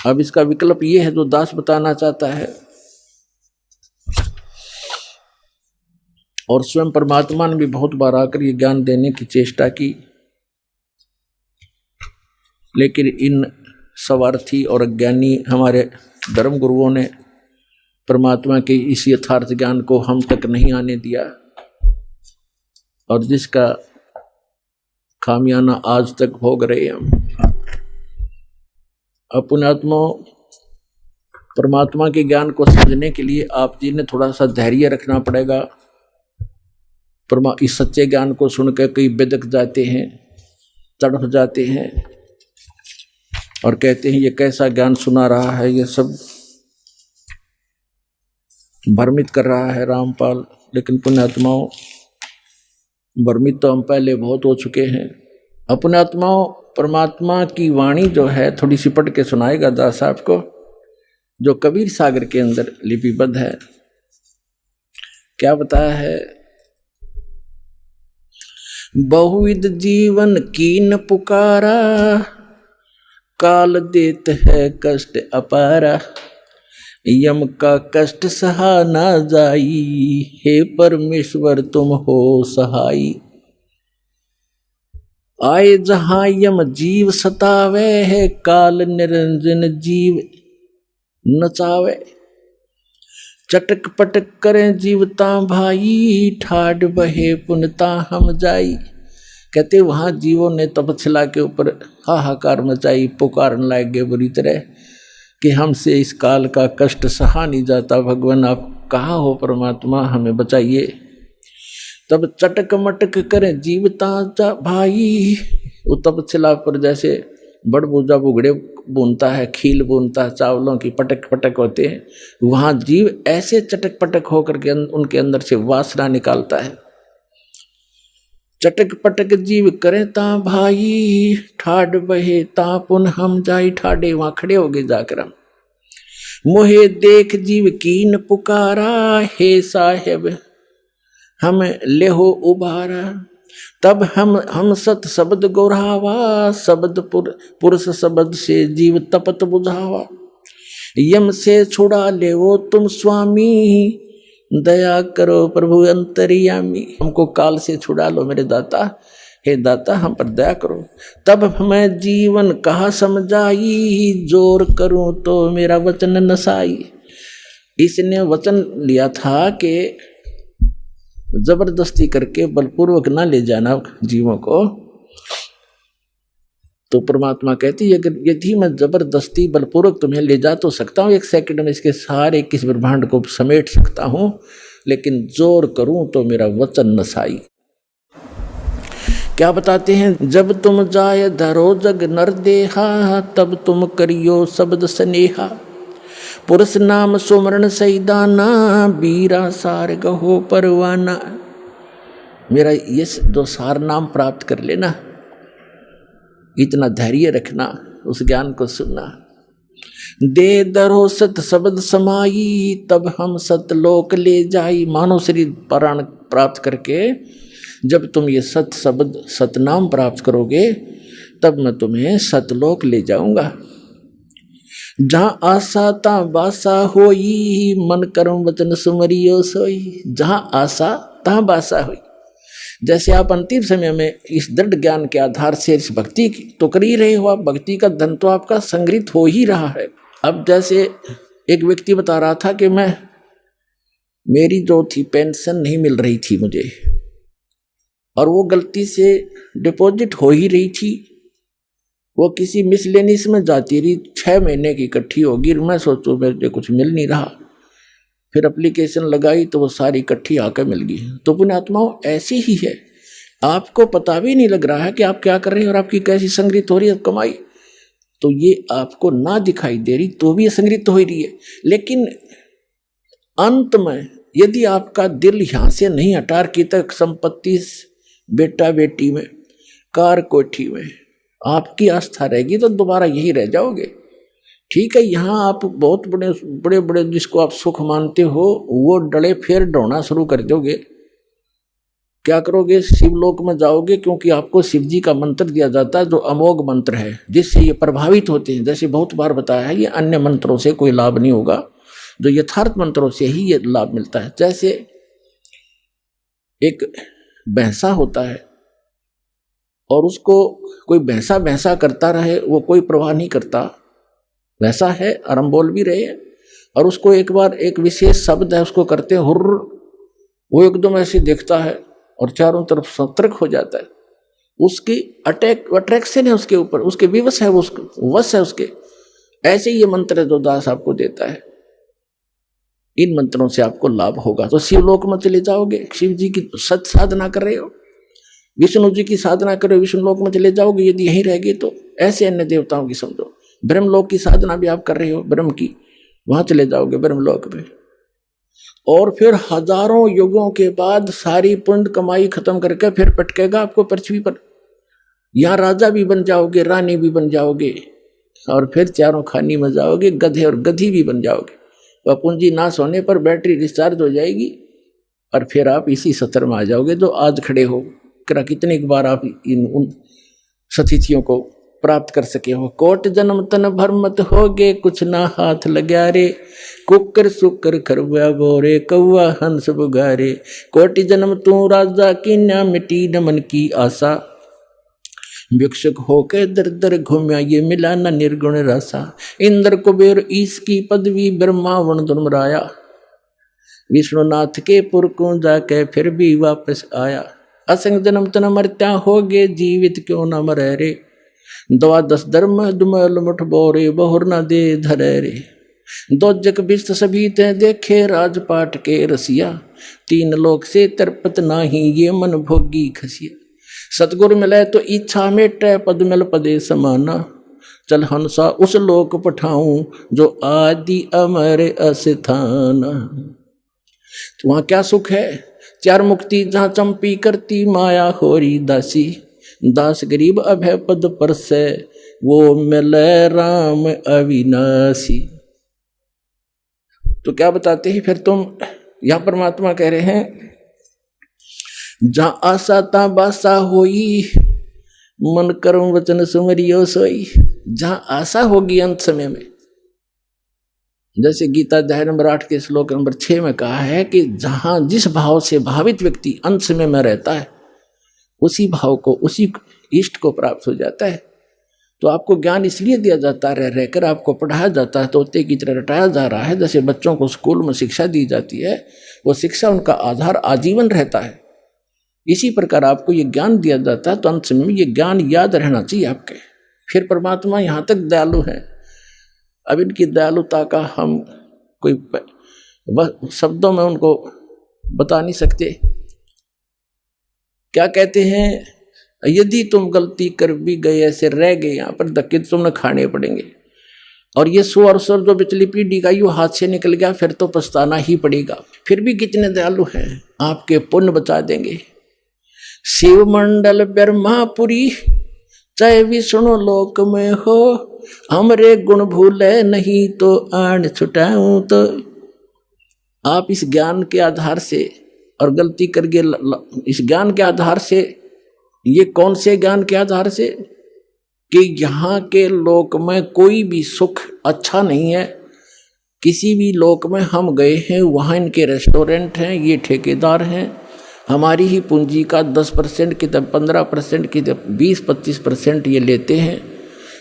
अब इसका विकल्प ये है जो दास बताना चाहता है। और स्वयं परमात्मा ने भी बहुत बार आकर ये ज्ञान देने की चेष्टा की, लेकिन इन स्वार्थी और अज्ञानी हमारे धर्म गुरुओं ने परमात्मा के इस यथार्थ ज्ञान को हम तक नहीं आने दिया, और जिसका खामियाना आज तक भोग रहे हम। पुण्यात्मा, परमात्मा के ज्ञान को समझने के लिए आप जी ने थोड़ा सा धैर्य रखना पड़ेगा। इस सच्चे ज्ञान को सुनकर कई बेदक जाते हैं, तड़प जाते हैं और कहते हैं ये कैसा ज्ञान सुना रहा है, ये सब भ्रमित कर रहा है रामपाल। लेकिन पुण्यात्माओं, भ्रमित तो हम पहले बहुत हो चुके हैं। पुण्यात्माओं, परमात्मा की वाणी जो है थोड़ी सी पढ़ के सुनाएगा दास साहब को, जो कबीर सागर के अंदर लिपिबद्ध है। क्या बताया है? बहुविध जीवन कीन पुकारा, काल देत है कष्ट अपारा, यम का कष्ट सहा ना जाई, हे परमेश्वर तुम हो सहाई। आए जहां यम जीव सतावे है, काल निरंजन जीव नचावे। चटक पटक करें जीवता भाई, ठाड बहे पुनता हम जाई। कहते वहां जीवों ने तपस्या के ऊपर हाहाकार मचाई, पुकारने लगे बुरी तरह कि हमसे इस काल का कष्ट सहा नहीं जाता, भगवान आप कहाँ हो, परमात्मा हमें बचाइए। तब चटक मटक करें जीवता भाई, वो तपस्या पर जैसे बड़ बूजा बुगड़े बुनता है, खील बुनता है, चावलों की पटक पटक होते हैं, वहां जीव ऐसे चटक पटक होकर के उनके अंदर से वासना निकालता है। चटक पटक जीव करें ता भाई, ठाड बहे ता पुन हम जाई। ठाडे वहां खड़े हो गए जाकर हम। मोहे देख जीव कीन पुकारा, हे साहेब हम लेहो उबारा। तब हम सत शब्द गोरावा, शब्द पुरुष शब्द से जीव तपत बुझावा। यम से छुड़ा ले वो तुम स्वामी, दया करो प्रभु अंतर्यामी। हमको काल से छुड़ा लो मेरे दाता, हे दाता हम पर दया करो। तब मैं जीवन कहा समझाई, जोर करूं तो मेरा वचन नसाई। इसने वचन लिया था कि जबरदस्ती करके बलपूर्वक ना ले जाना जीवों को। तो परमात्मा कहती है अगर यदि मैं जबरदस्ती बलपूर्वक तुम्हें ले जा तो सकता हूँ, 1 सेकंड में इसके सारे 21 ब्रह्मांड को समेट सकता हूँ, लेकिन जोर करूं तो मेरा वचन नसाई। क्या बताते हैं? जब तुम जाय धरो जग नर देहा, तब तुम करियो शब्द स्नेहा। पुरुष नाम सुमरण सईदाना, बीरा सार गहो परवाना। मेरा ये दो सार नाम प्राप्त कर लेना, इतना धैर्य रखना, उस ज्ञान को सुनना। दे दरो सत शब्द समाई, तब हम सतलोक ले जाई। मानव शरीर प्राण प्राप्त करके जब तुम ये सत शब्द सतनाम प्राप्त करोगे, तब मैं तुम्हें सतलोक ले जाऊंगा। जहाँ आशा ता बासा होई, मन कर्म वचन सुमरियो सोई। जहाँ आशा तहाँ बासा हुई। जैसे आप अंतिम समय में इस दृढ़ ज्ञान के आधार से इस भक्ति तो कर ही रहे हो, आप भक्ति का धन तो आपका संग्रहित हो ही रहा है। अब जैसे एक व्यक्ति बता रहा था कि मेरी जो थी पेंशन नहीं मिल रही थी मुझे, और वो गलती से डिपॉजिट हो ही रही थी, वो किसी मिसलेनियस में जाती रही, 6 महीने की इकट्ठी होगी। मैं सोचूं मेरे कुछ मिल नहीं रहा, फिर एप्लीकेशन लगाई तो वो सारी इकट्ठी आकर मिल गई। तो पुण्यात्माओं ऐसी ही है, आपको पता भी नहीं लग रहा है कि आप क्या कर रहे हैं और आपकी कैसी संग्रहित हो रही है कमाई। तो ये आपको ना दिखाई दे रही तो भी ये संग्रहित हो रही है, लेकिन अंत में यदि आपका दिल यहाँ से नहीं हटा की तक संपत्ति, बेटा बेटी में, कार कोठी में आपकी आस्था रहेगी तो दोबारा यही रह जाओगे। ठीक है, यहाँ आप बहुत बड़े बड़े जिसको आप सुख मानते हो वो डले फिर ढोना शुरू कर दोगे। क्या करोगे? शिवलोक में जाओगे, क्योंकि आपको शिव जी का मंत्र दिया जाता है जो अमोघ मंत्र है, जिससे ये प्रभावित होते हैं। जैसे बहुत बार बताया है, ये अन्य मंत्रों से कोई लाभ नहीं होगा, जो यथार्थ मंत्रों से ही ये लाभ मिलता है। जैसे एक भैंसा होता है और उसको कोई भैंसा भैंसा करता रहे, वो कोई परवाह नहीं करता, वैसा है, और हम बोल भी रहे हैं। और उसको एक बार एक विशेष शब्द है उसको करते हैं हुर्र, वो एकदम ऐसे देखता है और चारों तरफ सतर्क हो जाता है। उसकी अट्रैक्शन है उसके ऊपर, उसके विवश है, वश है उसके। ऐसे ही ये मंत्र जो दास आपको देता है। इन मंत्रों से आपको लाभ होगा। तो शिवलोक में चले जाओगे, शिव जी की सत साधना कर रहे हो, विष्णु जी की साधना कर रहे हो, विष्णु लोक में चले जाओगे। यदि यहीं रह गए तो ऐसे अन्य देवताओं की समझो, ब्रह्मलोक की साधना भी आप कर रहे हो ब्रह्म की, वहां चले जाओगे ब्रह्मलोक में। और फिर हजारों युगों के बाद सारी पुण्य कमाई खत्म करके फिर पटकेगा आपको पृथ्वी पर। यहाँ राजा भी बन जाओगे, रानी भी बन जाओगे, और फिर चारों खानी में जाओगे, गधे और गधी भी बन जाओगे। वह पूंजी नाश होने पर बैटरी डिस्चार्ज हो जाएगी और फिर आप इसी सत्र में आ जाओगे जो आज खड़े हो। कितनी बार आप उन सतिथियों को प्राप्त कर सके हो। कोट जन्म तन भरमत होगे, कुछ ना हाथ लग्या रे, कुकर सुकर खरवा बोरे, कौआ हंस बुगारे। कोटि जन्म तू राजा की, ना मिटी न मन की आशा, भिक्षुक होके दर दर घूम्या, ये मिला न निर्गुण रसा। इंद्र कुबेर ईश की पदवी, ब्रह्मा वन दुर्मराया, विष्णुनाथ के पुर को जाके फिर भी वापस आया। असंग जन्म तन मरत्या होगे, जीवित क्यों न मरे रे, द्वादश धर्म दुमल मुठ बोरे, बहुर न दे धरे रे। दो जग बिस्त सभी ते देखे, राजपाट के रसिया, तीन लोक से तरपत नाही, ये मन भोगी खसिया। सतगुरु मिले तो इच्छा मेटे, पद मिल पदे समाना, चल हंसा उस लोक पठाऊं, जो आदि अमर अस्थाना। तो वहां क्या सुख है, चार मुक्ति जहां चंपी करती, माया होरी दासी, दास गरीब अभय पद पर से, वो मिले राम अविनाशी। तो क्या बताते हैं फिर तुम, यहां परमात्मा कह रहे हैं, जहां आशा ता बासा होई, मन कर्म वचन सुमरियो सोई। जहां आशा होगी अंत समय में, जैसे गीता अध्याय नंबर 8 के श्लोक नंबर 6 में कहा है कि जहां जिस भाव से भावित व्यक्ति अंत समय में रहता है, उसी भाव को, उसी इष्ट को प्राप्त हो जाता है। तो आपको ज्ञान इसलिए दिया जाता है, रह रहकर आपको पढ़ाया जाता है, तोते की तरह रटाया जा रहा है। जैसे बच्चों को स्कूल में शिक्षा दी जाती है, वो शिक्षा उनका आधार आजीवन रहता है, इसी प्रकार आपको ये ज्ञान दिया जाता है। तो अंत समय में ये ज्ञान याद रहना चाहिए आपके। फिर परमात्मा यहाँ तक दयालु है, अब इनकी दयालुता का हम कोई शब्दों में उनको बता नहीं सकते। क्या कहते हैं, यदि तुम गलती कर भी गए, ऐसे रह गए यहाँ पर, धक्के तुमने खाने पड़ेंगे। और ये 100 और 100 जो पिछली पीढ़ी का यू हाथ से निकल गया, फिर तो पछताना ही पड़ेगा। फिर भी कितने दयालु हैं, आपके पुण्य बचा देंगे। शिव मंडल ब्रह्मापुरी, चाहे विष्णु लोक में हो, हमरे गुण भूले नहीं तो आन छुटाऊं। तो आप इस ज्ञान के आधार से, और गलती करके इस ज्ञान के आधार से, ये कौन से ज्ञान के आधार से, कि यहाँ के लोक में कोई भी सुख अच्छा नहीं है। किसी भी लोक में हम गए हैं, वहाँ इनके रेस्टोरेंट हैं, ये ठेकेदार हैं, हमारी ही पूंजी का 10% की, 15% की, 20-25% ये लेते हैं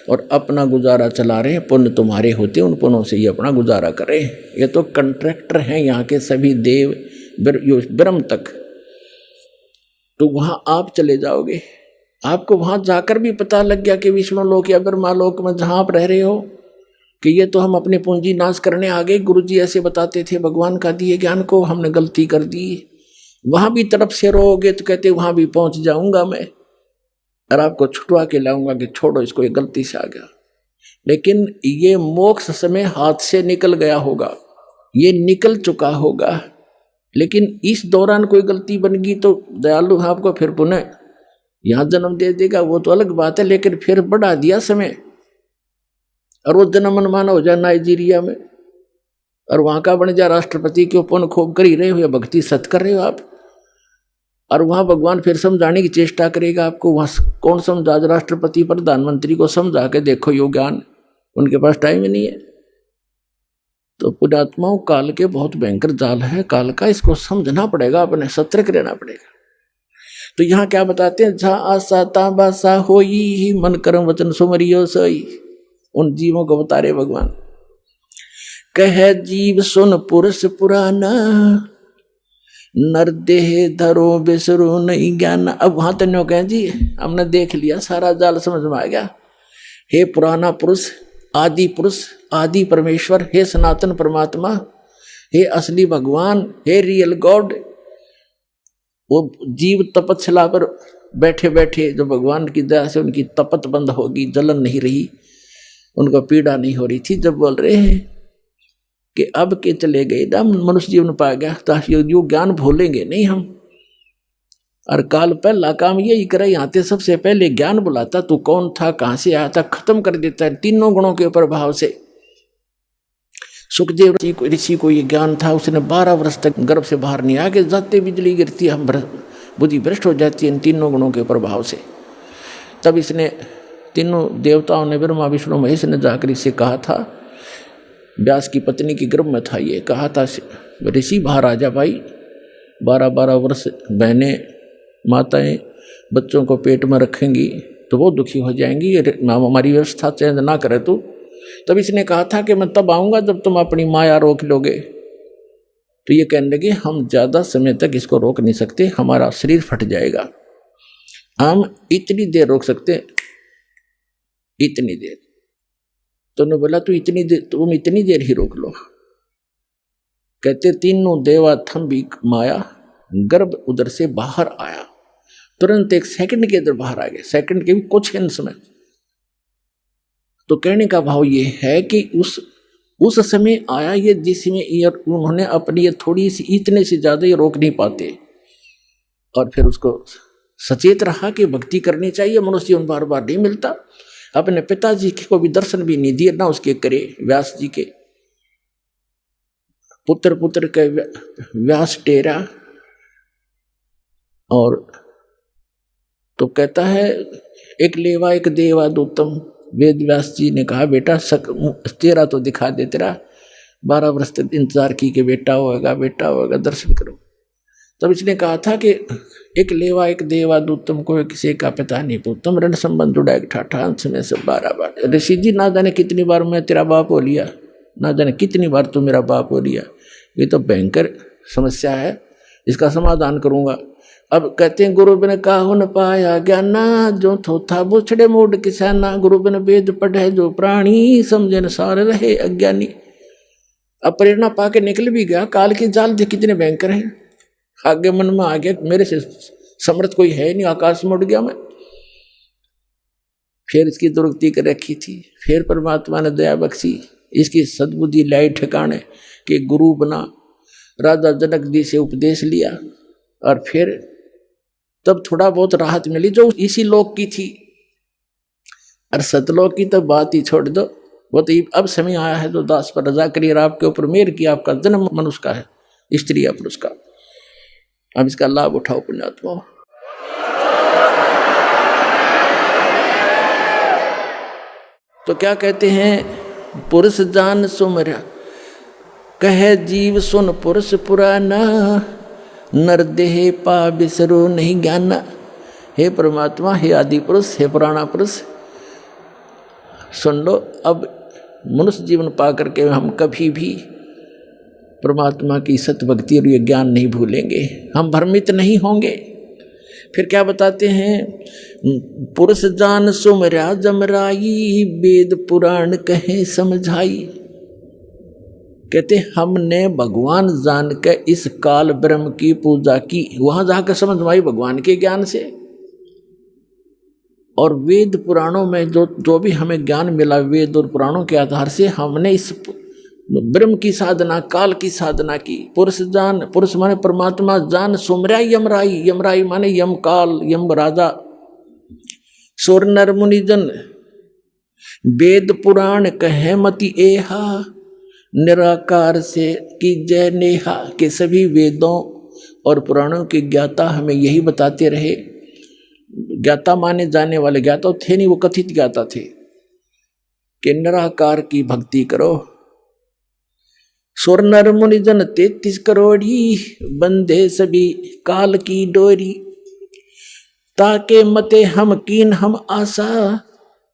और अपना गुजारा चला रहे हैं। पुण्य तुम्हारे होते, उन पुण्यों से ये अपना गुजारा करें। ये तो कंट्रैक्टर हैं यहाँ के सभी देव ब्रह्म तक। तो वहां आप चले जाओगे, आपको वहां जाकर भी पता लग गया कि विष्णु लोक या ब्रह्मा लोक में जहां आप रह रहे हो, कि ये तो हम अपनी पूंजी नाश करने आ गए। गुरु जी ऐसे बताते थे, भगवान का दिए ज्ञान को हमने गलती कर दी। वहां भी तरफ से रोगे तो कहते वहां भी पहुंच जाऊंगा मैं, और आपको छुटवा के लाऊंगा कि छोड़ो इसको, ये गलती से आ गया। लेकिन ये मोक्ष समय हाथ से निकल गया होगा, ये निकल चुका होगा। लेकिन इस दौरान कोई गलती बन गई तो दयालु आपको फिर पुनः यहाँ जन्म दे देगा, वो तो अलग बात है। लेकिन फिर बढ़ा दिया समय, और वो जन्म मनमाना हो जाए नाइजीरिया में, और वहाँ का बन जाए राष्ट्रपति के पुण्य खूब कर ही रहे हो या भक्ति सत कर रहे हो आप, और वहाँ भगवान फिर समझाने की चेष्टा करेगा आपको। वहाँ कौन समझा, राष्ट्रपति प्रधानमंत्री को समझा के देखो यो ज्ञान, उनके पास टाइम ही नहीं है। तो पुण्यात्माओं, काल के बहुत भयंकर जाल है काल का, इसको समझना पड़ेगा, अपने सतर्क रहना पड़ेगा। तो यहाँ क्या बताते हैं, जहाँ आशा ता बासा होई, मन कर्म वचन सुमरियो सोई। उन जीवों को बता रहे भगवान, कह जीव सुन पुरुष पुराना, नर देह धरो बिसरो नहीं ज्ञान। अब वहां तन्यो कहें जी हमने देख लिया, सारा जाल समझ में आ गया। हे पुराना पुरुष, आदि परमेश्वर, हे सनातन परमात्मा, हे असली भगवान, हे रियल गॉड। वो जीव तपस्या पर बैठे बैठे जो भगवान की दया से उनकी तपत बंद होगी, जलन नहीं रही, उनको पीड़ा नहीं हो रही थी, जब बोल रहे हैं कि अब के चले गए ना मनुष्य जीवन पा गया, तो यो ज्ञान भूलेंगे नहीं हम। और काल पहला काम यही करे, यहाँ ते सबसे पहले ज्ञान बुलाता, तू कौन था, कहाँ से आया था, खत्म कर देता है तीनों गुणों के प्रभाव से। सुखदेव ऋषि को ये ज्ञान था, उसने 12 वर्ष तक गर्भ से बाहर नहीं आके जाते बिजली गिरती है, हम बुद्धि भ्रष्ट हो जाती है इन तीनों गुणों के प्रभाव से। तब इसने तीनों देवताओं ने, ब्रह्मा विष्णु महेश ने जाकर इससे कहा था, व्यास की पत्नी की गर्भ में था, ये कहा था ऋषि बाहर आ जा भाई, 12-12 वर्ष बहनें माताएं बच्चों को पेट में रखेंगी तो वो दुखी हो जाएंगी, हमारी व्यवस्था चेंज ना करे तू। तब इसने कहा था कि मैं तब आऊँगा जब तुम अपनी माया रोक लोगे। तो ये कहने लगे हम ज़्यादा समय तक इसको रोक नहीं सकते, हमारा शरीर फट जाएगा, हम इतनी देर रोक सकते, इतनी देर। तो उन्होंने बोला तुम इतनी देर ही रोक लो। कहते तीनों देवा थम्बी माया, गर्भ उधर से बाहर आया, तुरंत 1 सेकंड के अंदर बाहर आ गया, सेकंड के भी कुछ अंश में। तो कहने का भाव ये है कि उस समय आया ये जिसमें उन्होंने अपनी ये थोड़ी सी, इतने से ज्यादा ये रोक नहीं पाते, और फिर उसको सचेत रहा कि भक्ति करनी चाहिए, मनुष्य जीवन बार बार नहीं मिलता। अपने पिताजी को भी दर्शन भी नहीं दिए ना उसके करे, व्यास जी के पुत्र के व्यास टेरा। और तो कहता है एक लेवा एक देवा दूतम, वेद व्यास जी ने कहा बेटा तेरा तो दिखा दे, तेरा 12 वर्ष तक इंतजार की कि बेटा होगा दर्शन करो। तब इसने कहा था कि एक लेवा एक देवा दूतम, को किसी का पता नहीं पूतम, रण संबंध जुड़ा एक ठाठा अंश में से 12 बार। ऋषि जी ना जाने कितनी बार मैं तेरा बाप हो लिया, ना जाने कितनी बार तू मेरा बाप हो लिया, ये तो भयंकर समस्या है, इसका समाधान करूंगा। अब कहते हैं गुरु बिन काहु न पाया ज्ञाना, जो थोथा बुछड़े मूड किसाना, गुरु बिन वेद पढ़े जो प्राणी, समझे न सार रहे अज्ञानी। अब प्रेरणा पाके निकल भी गया, काल की जाल थे कितने भयंकर हैं, आगे मन में आ गया मेरे से समर्थ कोई है नहीं, आकाश में उड़ गया मैं। फिर इसकी दुर्गति कर रखी थी, फिर परमात्मा ने दया बख्शी, इसकी सद्बुद्धि लाई ठिकाने कि गुरु बना, राजा जनक जी से उपदेश लिया, और फिर तब थोड़ा बहुत राहत मिली जो इसी लोक की थी। और सतलोक की तो बात ही छोड़ दो, वो तो अब समय आया है तो दास पर रजा करिए, आपके ऊपर मेहर किया, आपका जन्म मनुष्य का है, स्त्री या पुरुष का, अब इसका लाभ उठाओ पुण्यात्मा। तो क्या कहते हैं, पुरुष जान सुमरा कहे जीव सुन पुरुष पुराना, नर देह पा बिसरो नहीं ज्ञाना। हे परमात्मा, हे आदि पुरुष, हे पुराना पुरुष, सुन लो, अब मनुष्य जीवन पा करके हम कभी भी परमात्मा की सत्य भक्ति और ये ज्ञान नहीं भूलेंगे, हम भ्रमित नहीं होंगे। फिर क्या बताते हैं, पुरुष जान सुमरा जमराई, वेद पुराण कहे समझाई। कहते हमने भगवान जान के इस काल ब्रह्म की पूजा की, वहां जाकर समझ में आई भगवान के ज्ञान से। और वेद पुराणों में जो भी हमें ज्ञान मिला, वेद और पुराणों के आधार से हमने इस ब्रह्म की साधना, काल की साधना की। पुरुष जान, पुरुष माने परमात्मा, जान सुमराई यमराई, यमराई माने यम काल, यम राजा। सुर नर मुनिजन वेद पुराण कहे मति एहा, निराकार से की जय नेहा। के सभी वेदों और पुराणों के ज्ञाता हमें यही बताते रहे, ज्ञाता माने जाने वाले ज्ञाता थे नहीं, वो कथित ज्ञाता थे, कि निराकार की भक्ति करो। सुर नर मुनिजन 33 करोड़ी, बंधे सभी काल की डोरी। ताके मते हम कीन हम आशा,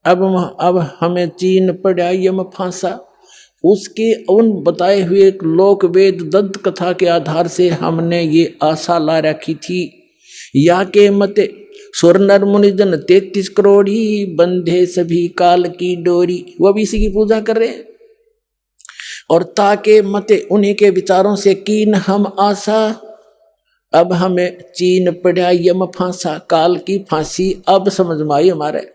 अब हमें चीन पड़ा यम फांसा। उसके उन बताए हुए लोक वेद दंत कथा के आधार से हमने ये आशा ला रखी थी। या के मते सुर नर मुनिजन 33 करोड़ी, बंधे सभी काल की डोरी। वो भी इसी की पूजा कर रहे हैं। और ताके मते उन्हीं के विचारों से कीन हम आशा, अब हमें चीन पड़ा यम फांसा, काल की फांसी अब समझ में आई हमारे।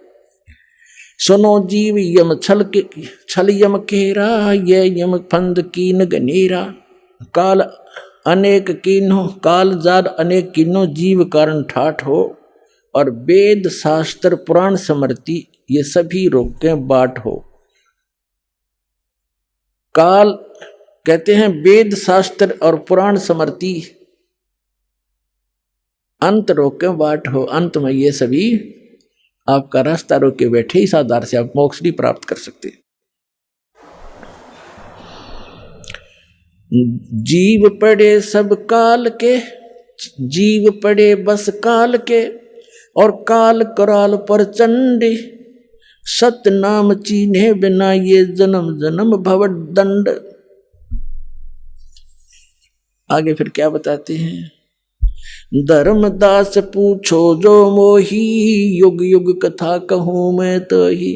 सुनो जीव यम छल यम केरा, ये यम फंद कीन गनेरा, काल अनेक कीनो, काल जार अनेक कीनो, जीव कारण ठाठ हो, और वेद शास्त्र पुराण स्मृति ये सभी रोके बाट हो। काल कहते हैं वेद शास्त्र और पुराण स्मृति अंत रोके बाट हो, अंत में ये सभी आपका रास्ता रोके बैठे, इस आधार से आप मोक्ष भी प्राप्त कर सकते हैं। जीव पड़े सब काल के, जीव पड़े बस काल के, और काल कराल पर चंडी, सत नाम चीन्हे बिना ये जन्म जन्म भव दंड। आगे फिर क्या बताते हैं, धर्मदास पूछो जो मोही, युग युग कथा कहूँ मैं तो ही,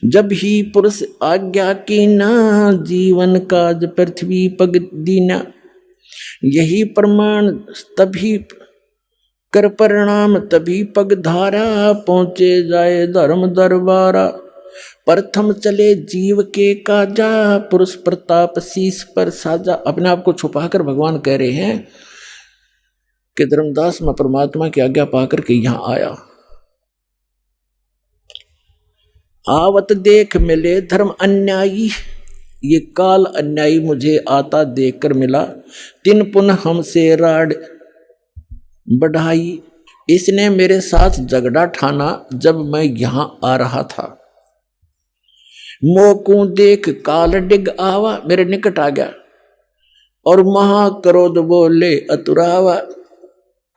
जब ही पुरुष आज्ञा की ना, जीवन काज पृथ्वी पग दीना, यही प्रमाण तभी कर परिणाम तभी पग धारा, पहुँचे जाए धर्म दरबारा, प्रथम चले जीव के काजा, पुरुष प्रताप शीश पर साजा। अपने आप को छुपाकर भगवान कह रहे हैं कि धर्मदास मैं परमात्मा की आज्ञा पाकर के यहां आया, आवत देख मिले धर्म अन्यायी, ये काल अन्यायी मुझे आता देखकर मिला, तिन पुनः हमसे राड बढ़ाई, इसने मेरे साथ झगड़ा ठाना जब मैं यहां आ रहा था, मोकू देख काल डिग आवा, मेरे निकट आ गया, और महाक्रोध बोले अतुरावा,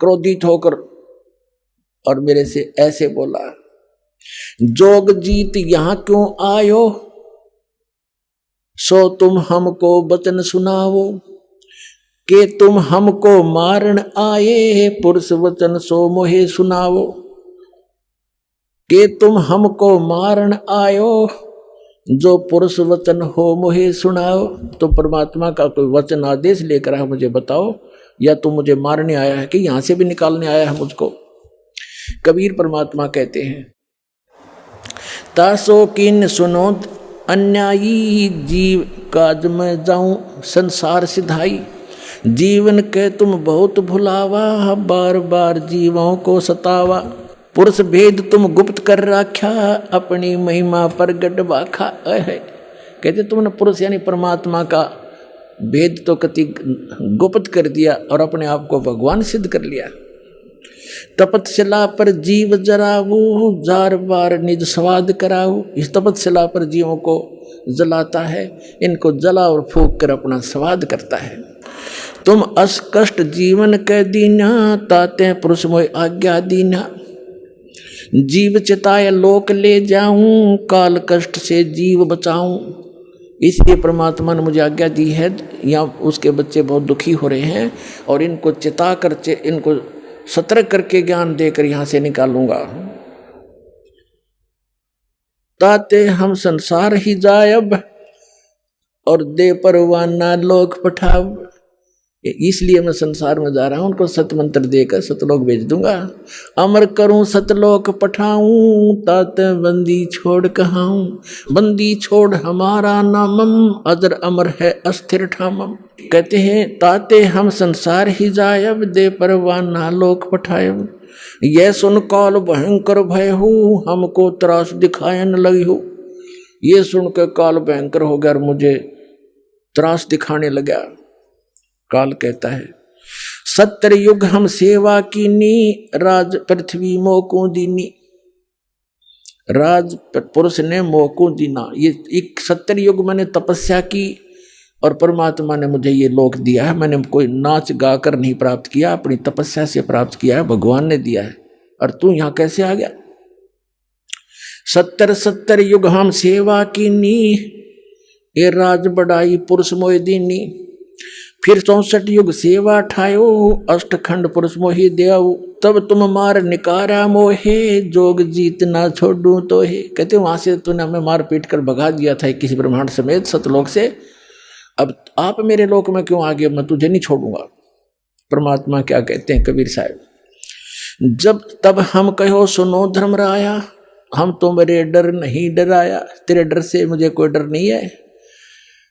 क्रोधित होकर और मेरे से ऐसे बोला, जोग जीत यहां क्यों आयो, सो तुम हमको वचन सुनाओ, के तुम हमको मारन आए, पुरुष वचन सो मोहे सुनाओ, के तुम हमको मारन आयो, जो पुरुष वचन हो मोहे सुनाओ। तो परमात्मा का कोई वचन आदेश लेकर है मुझे बताओ, या तुम मुझे मारने आया है कि यहां से भी निकालने आया है मुझको। कबीर परमात्मा कहते हैं, तासो किन सुनो अन्यायी, जीव काज में जाऊं संसार सिधाई, जीवन के तुम बहुत भुलावा, बार बार जीवों को सतावा, पुरुष भेद तुम गुप्त कर रखा, अपनी महिमा प्रगट बाखा। कहते तुमने पुरुष यानी परमात्मा का भेद तो कति गुप्त कर दिया और अपने आप को भगवान सिद्ध कर लिया। तपस्या पर जीव जराऊ, जार बार निज स्वाद कराऊ। इस तपस्या पर जीवों को जलाता है, इनको जला और फूक कर अपना स्वाद करता है। तुम अस कष्ट जीवन के दीना, ताते पुरुष मोय आज्ञा दीना, जीव चिताए लोक ले जाऊं, काल कष्ट से जीव बचाऊं। इसलिए परमात्मा ने मुझे आज्ञा दी है, यहाँ उसके बच्चे बहुत दुखी हो रहे हैं और इनको चिता कर, इनको सतर्क करके ज्ञान देकर यहाँ से निकालूंगा। ताते हम संसार ही जायब, और दे परवाना लोक पठाव। इसलिए मैं संसार में जा रहा हूं, उनको सत मंत्र देकर सतलोक भेज दूंगा। अमर करूं सतलोक पठाऊं, ताते बंदी छोड़ कहाऊं, बंदी छोड़ हमारा नामम, अजर अमर है अस्थिर ठामम। कहते हैं ताते हम संसार ही जायब, दे परवाना लोक पठायब। यह सुन काल भयंकर भय हो, हमको त्रास दिखाए न लगी हो। ये सुनकर काल भयंकर हो गया और मुझे त्रास दिखाने लगा। काल कहता है, 70 युग हम सेवा कीनी, राज पृथ्वी मोको दीनी। राज पुरुष ने मोको दीना, ये एक 70 युग मैंने तपस्या की और परमात्मा ने मुझे ये लोक दिया है। मैंने कोई नाच गाकर नहीं प्राप्त किया, अपनी तपस्या से प्राप्त किया है, भगवान ने दिया है। और तू यहां कैसे आ गया? 70 युग हम सेवा कीनी, ये राज बढ़ाई पुरुष मोह दीनी। फिर 64 युग सेवा ठायो, अष्टखंड पुरुष मोहि देव। तब तुम मार निकारा मोहे, जोग जीत ना छोड़ू तो है। कहते वहां से तूने हमें मार पीट कर भगा दिया था किसी ब्रह्मांड समेत सतलोक से, अब आप मेरे लोक में क्यों आ गए, मैं तुझे नहीं छोड़ूंगा। परमात्मा क्या कहते हैं कबीर साहब, जब तब हम कहो सुनो धर्मराया, हम तो मेरे डर नहीं डराया, तेरे डर से मुझे कोई डर नहीं है।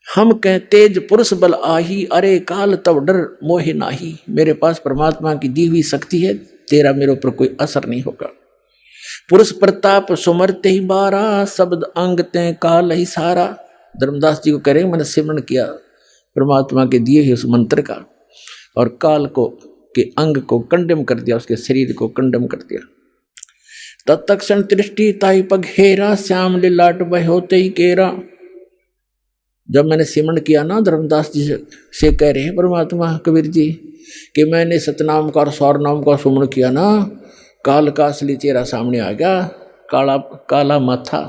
हम कह तेज पुरुष बल आही, अरे काल तब डर मोहे नाही। मेरे पास परमात्मा की दी हुई शक्ति है, तेरा मेरे ऊपर कोई असर नहीं होगा। पुरुष प्रताप सुमरते ही बारा, शब्द अंग ते काल ही सारा। धर्मदास जी को करेंगे मैंने सिमरण किया परमात्मा के दिए हुए उस मंत्र का, और काल को के अंग को कंडम कर दिया, उसके शरीर को कंडम कर दिया। तत्क्षण दृष्टि ताई पघेरा, श्याम लिलाट बह होते ही केरा। जब मैंने सिमरण किया ना, धर्मदास जी से कह रहे हैं परमात्मा कबीर जी कि मैंने सतनाम का और सौर नाम का सुमरण किया ना, काल का असली चेहरा सामने आ गया। काला काला माथा,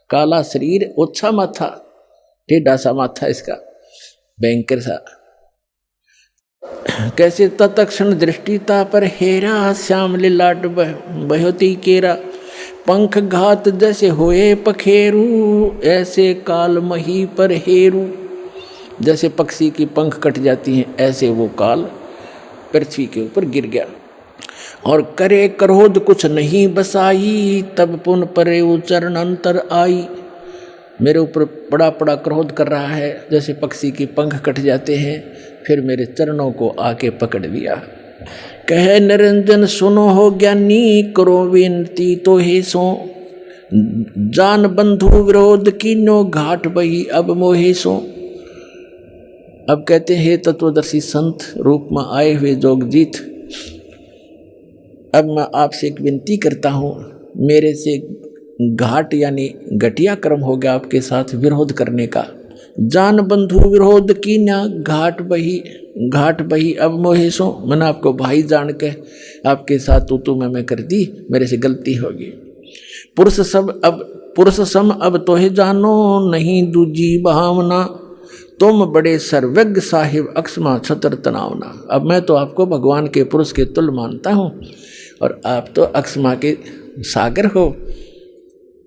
काला शरीर, ओछा माथा, टेढ़ा सा माथा इसका, भयंकर सा। कैसे तत्क्षण दृष्टि ता पर हेरा, श्याम लिलाट बहोती केरा। पंख घात जैसे होए पखेरू, ऐसे काल मही पर हेरू। जैसे पक्षी की पंख कट जाती हैं, ऐसे वो काल पृथ्वी के ऊपर गिर गया। और करे क्रोध कुछ नहीं बसाई, तब पुन परे चरण अंतर आई। मेरे ऊपर बड़ा बड़ा क्रोध कर रहा है, जैसे पक्षी की पंख कट जाते हैं, फिर मेरे चरणों को आके पकड़ लिया। कहे निरंजन सुनो हो ज्ञानी, करो विनती तो हे सो। जान बंधु विरोध कीनो, घाट बही अब मोहे सो। अब कहते हैं तत्वदर्शी संत रूप में आए हुए जोगजीत, अब मैं आपसे एक विनती करता हूँ, मेरे से घाट यानी घटिया कर्म हो गया आपके साथ विरोध करने का। जान बंधु विरोध की ना, घाट बही अब मोहे सो। मैंने आपको भाई जान के आपके साथ तू मैं कर दी, मेरे से गलती होगी। पुरुष सम अब तो है जानो, नहीं दूजी भावना। तुम बड़े सर्वज्ञ साहिब, अक्षमा छतर तनावना। अब मैं तो आपको भगवान के पुरुष के तुल्य मानता हूँ, और आप तो अक्षमा के सागर हो।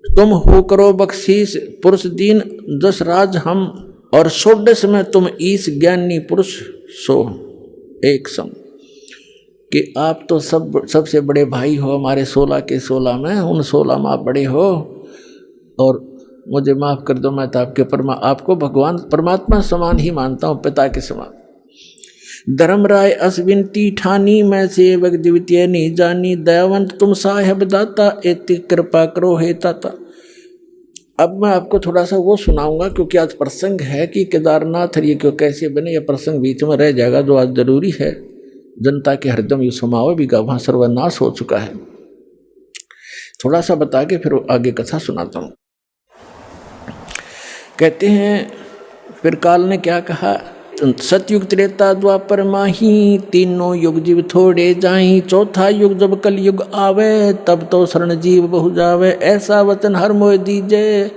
तुम हो करो बख्शीश पुरुष दीन, दस राज हम, और षोडश में तुम ईश ज्ञानी पुरुष सो एक सम। कि आप तो सबसे बड़े भाई हो, हमारे 16 के 16 में, उन 16 में आप बड़े हो, और मुझे माफ़ कर दो, मैं तो आपको भगवान परमात्मा समान ही मानता हूँ, पिता के समान। धर्मराय अश्विनती ठानी, मैं सेवक द्वितीय नहीं जानी। दयावंत तुम साहेब दाता, एति कृपा करो हे ताता। अब मैं आपको थोड़ा सा वो सुनाऊंगा, क्योंकि आज प्रसंग है कि केदारनाथ ये क्यों कैसे बने, यह प्रसंग बीच में रह जाएगा, जो आज जरूरी है। जनता के हरदम ये समाव भी वहाँ सर्वनाश हो चुका है। थोड़ा सा बता के फिर आगे कथा सुनाता हूँ। कहते हैं फिर काल ने क्या कहा, सतयुग त्रेता द्वापर माही, तीनों युग जीव थोड़े जाही। चौथा युग जब कल युग आवे, तब तो शरण जीव बहु जावे। ऐसा वचन हर मोह दीजे,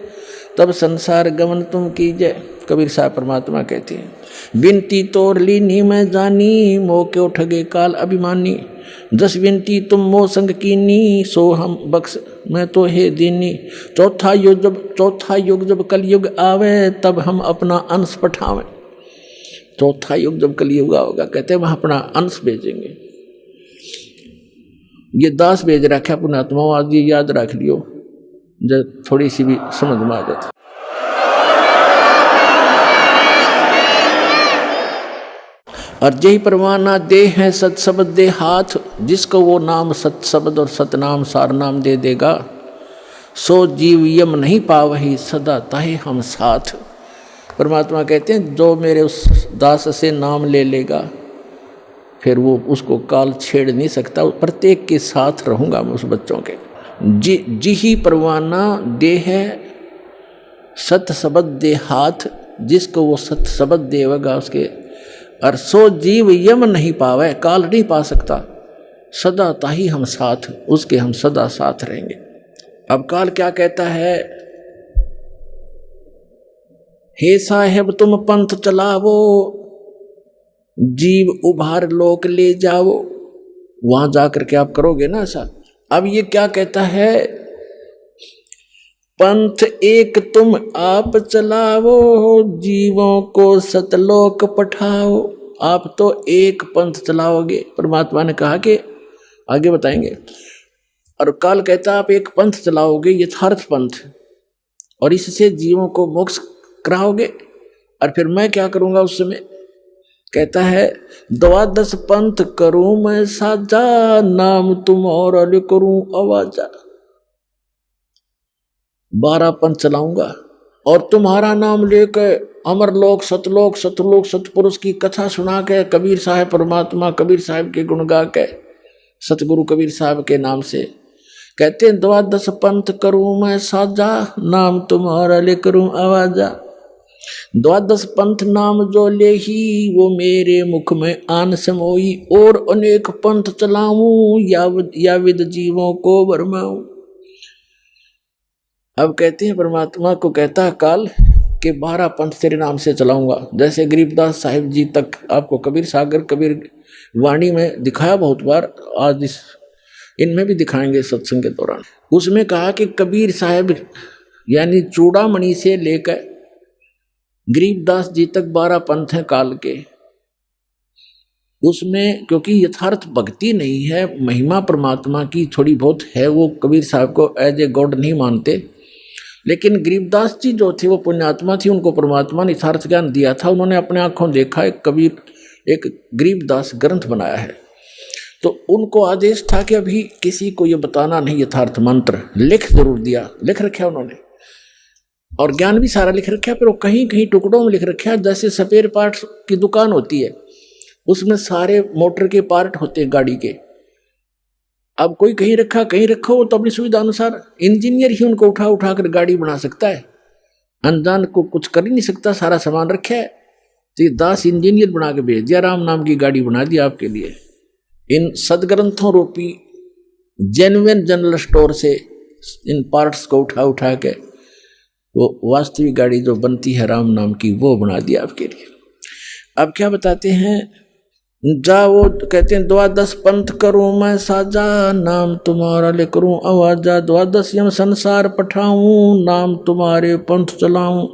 तब संसार गमन तुम कीजे। कबीर साहब परमात्मा कहते हैं, विनती तोर लीनी मैं जानी, मोह के उठगे काल अभिमानी। जस विनती तुम मोह संग कीनी, सो हम बख्श मैं तो हे दीनी। चौथा युग जब कल युग आवे, तब हम अपना अंश पठावें। चौथा युग जब कलयुग होगा, कहते हैं वहां अपना अंश भेजेंगे। ये दास भेज रखा पुणात्मा, आज ये याद रख लियो, जब थोड़ी सी भी समझ में आ जाती। और जही परवाना दे है सत शब्द दे हाथ, जिसको वो नाम सत शब्द और सतनाम सार नाम दे देगा, सो जीव यम नहीं पावही, सदा ताहे हम साथ। परमात्मा कहते हैं जो मेरे उस दास से नाम ले लेगा, फिर वो उसको काल छेड़ नहीं सकता, प्रत्येक के साथ रहूँगा मैं उस बच्चों के। जी ही परवाना दे है सत शब्द दे हाथ, जिसको वो सत शब्द देगा उसके। और सो जीव यम नहीं पावे, काल नहीं पा सकता, सदा ताही हम साथ, उसके हम सदा साथ रहेंगे। अब काल क्या कहता है, हे साहेब तुम पंथ चलावो, जीव उभार लोक ले जाओ। वहां जाकर के आप करोगे ना ऐसा। अब ये क्या कहता है, पंथ एक तुम आप चलाओ, जीवों को सतलोक पठाओ। आप तो एक पंथ चलाओगे, परमात्मा ने कहा कि आगे बताएंगे। और काल कहता आप एक पंथ चलाओगे, यथार्थ पंथ, और इससे जीवों को मोक्ष कराओगे। और फिर मैं क्या करूंगा उस समय? कहता है 12 पंथ करूं मैं साजा, नाम तुम्हारा ले करूं आवाजा। 12 पंथ चलाऊंगा और तुम्हारा नाम लेकर अमरलोक सतलोक सतलोक सतपुरुष की कथा सुना के, कबीर साहब परमात्मा कबीर साहब के गुण गा के, सतगुरु कबीर साहब के नाम से कहते हैं 12 पंथ करूं मैं साजा, नाम तुम्हारा ले करूं आवाजा। 12 पंथ नाम जो ले ही, वो मेरे मुख में आन समोई। और अनेक पंथ चलाऊं, या विद जीवों को भरमाऊं। अब कहते हैं परमात्मा को कहता है काल के 12 पंथ तेरे नाम से चलाऊंगा। जैसे गरीबदास साहिब जी तक आपको कबीर सागर कबीर वाणी में दिखाया बहुत बार, आज इनमें भी दिखाएंगे सत्संग के दौरान। उसमें कहा कि कबीर साहब यानी चूड़ामणि से लेकर गरीबदास जी तक 12 पंथ हैं काल के। उसमें क्योंकि यथार्थ भक्ति नहीं है, महिमा परमात्मा की थोड़ी बहुत है, वो कबीर साहब को एज ए गॉड नहीं मानते। लेकिन गरीबदास जी जो थे वो पुण्यात्मा थी, उनको परमात्मा ने यथार्थ ज्ञान दिया था। उन्होंने अपने आंखों देखा एक कबीर एक गरीबदास ग्रंथ बनाया है, तो उनको आदेश था कि अभी किसी को ये बताना नहीं यथार्थ मंत्र। लिख जरूर दिया, लिख रखा उन्होंने, और ज्ञान भी सारा लिख रखा, फिर वो कहीं कहीं टुकड़ों में लिख रखा। जैसे स्पेयर पार्ट्स की दुकान होती है, उसमें सारे मोटर के पार्ट होते हैं गाड़ी के। अब कोई कहीं रखा कहीं रखो, वो तो अपनी सुविधा अनुसार इंजीनियर ही उनको उठा उठा कर गाड़ी बना सकता है, अनजान को कुछ कर ही नहीं सकता। सारा सामान रखा है तो ये दास इंजीनियर बना के भेज दिया, राम नाम की गाड़ी बना दी आपके लिए। इन सदग्रंथों रूपी जेन्युइन जनरल स्टोर से इन पार्ट्स को उठा उठा के वो वास्तविक गाड़ी जो बनती है राम नाम की, वो बना दिया आपके लिए। अब क्या बताते हैं, जाओ कहते हैं 12 पंथ करूं मैं साजा, नाम तुम्हारा ले करूं आवाजा। 12 यम संसार पठाऊं, नाम तुम्हारे पंथ चलाऊं।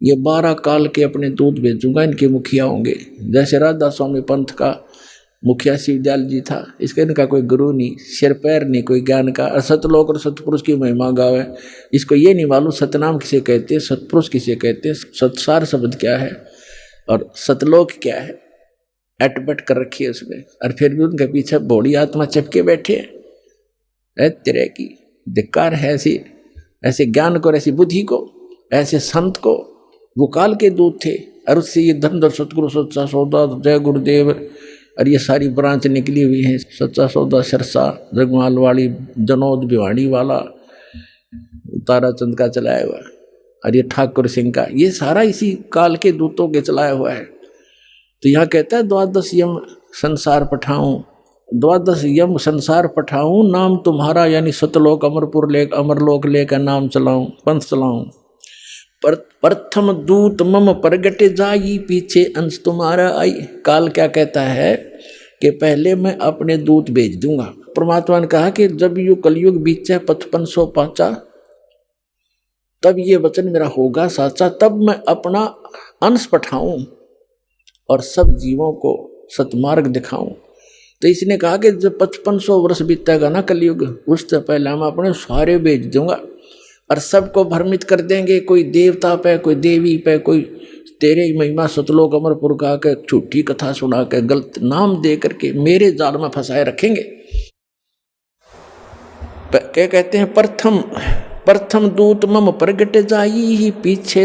ये 12 काल के अपने दूत भेजूंगा, इनके मुखिया होंगे। जैसे राधा स्वामी पंथ का मुखिया शिवदयाल जी था, इसका इनका कोई गुरु नहीं, सिर पैर नहीं कोई ज्ञान का। सतलोक और सतपुरुष की महिमा गावे, इसको ये नहीं मालूम सतनाम किसे कहते हैं, सतपुरुष किसे कहते हैं, सतसार शब्द क्या है और सतलोक क्या है, अटपट कर रखी है उसमें। और फिर भी उनके पीछे बौड़ी आत्मा चिपके बैठे है। तेरे की धिक्कार है ऐसे ज्ञान को, ऐसी बुद्धि को, ऐसे संत को। वो काल के दूत थे, और उससे ये धनधर सतगुरु सच्चा सौदा जय गुरुदेव और ये सारी ब्रांच निकली हुई हैं। सच्चा सौदा सरसा जगमाल वाली जनोद भिवाड़ी वाला ताराचंद का चलाया हुआ, और ये ठाकुर सिंह का, ये सारा इसी काल के दूतों के चलाया हुआ है। तो यहाँ कहता है 12 यम संसार पठाऊं, 12 यम संसार पठाऊं, नाम तुम्हारा यानी सतलोक अमरलोक लेकर नाम चलाऊं, पंथ चलाऊं। प्रथम दूत मम प्रगट जाई, पीछे अंश तुम्हारा आई। काल क्या कहता है कि पहले मैं अपने दूत भेज दूंगा। परमात्मा ने कहा कि जब युग कलयुग बीचे 5500 पाचा, तब ये वचन मेरा होगा साचा, तब मैं अपना अंश पठाऊं और सब जीवों को सतमार्ग दिखाऊं। तो इसने कहा कि जब 5500 वर्ष बीतेगा ना कलयुग, उससे पहले हम अपने सारे भेज दूंगा और सबको भ्रमित कर देंगे। कोई देवता पे, कोई देवी पे, कोई तेरे ही महिमा सतलोक अमरपुर का के झूठी कथा सुना के गलत नाम दे करके मेरे जाल में फंसाए रखेंगे। क्या कहते हैं, प्रथम दूत मम प्रगट जाई, पीछे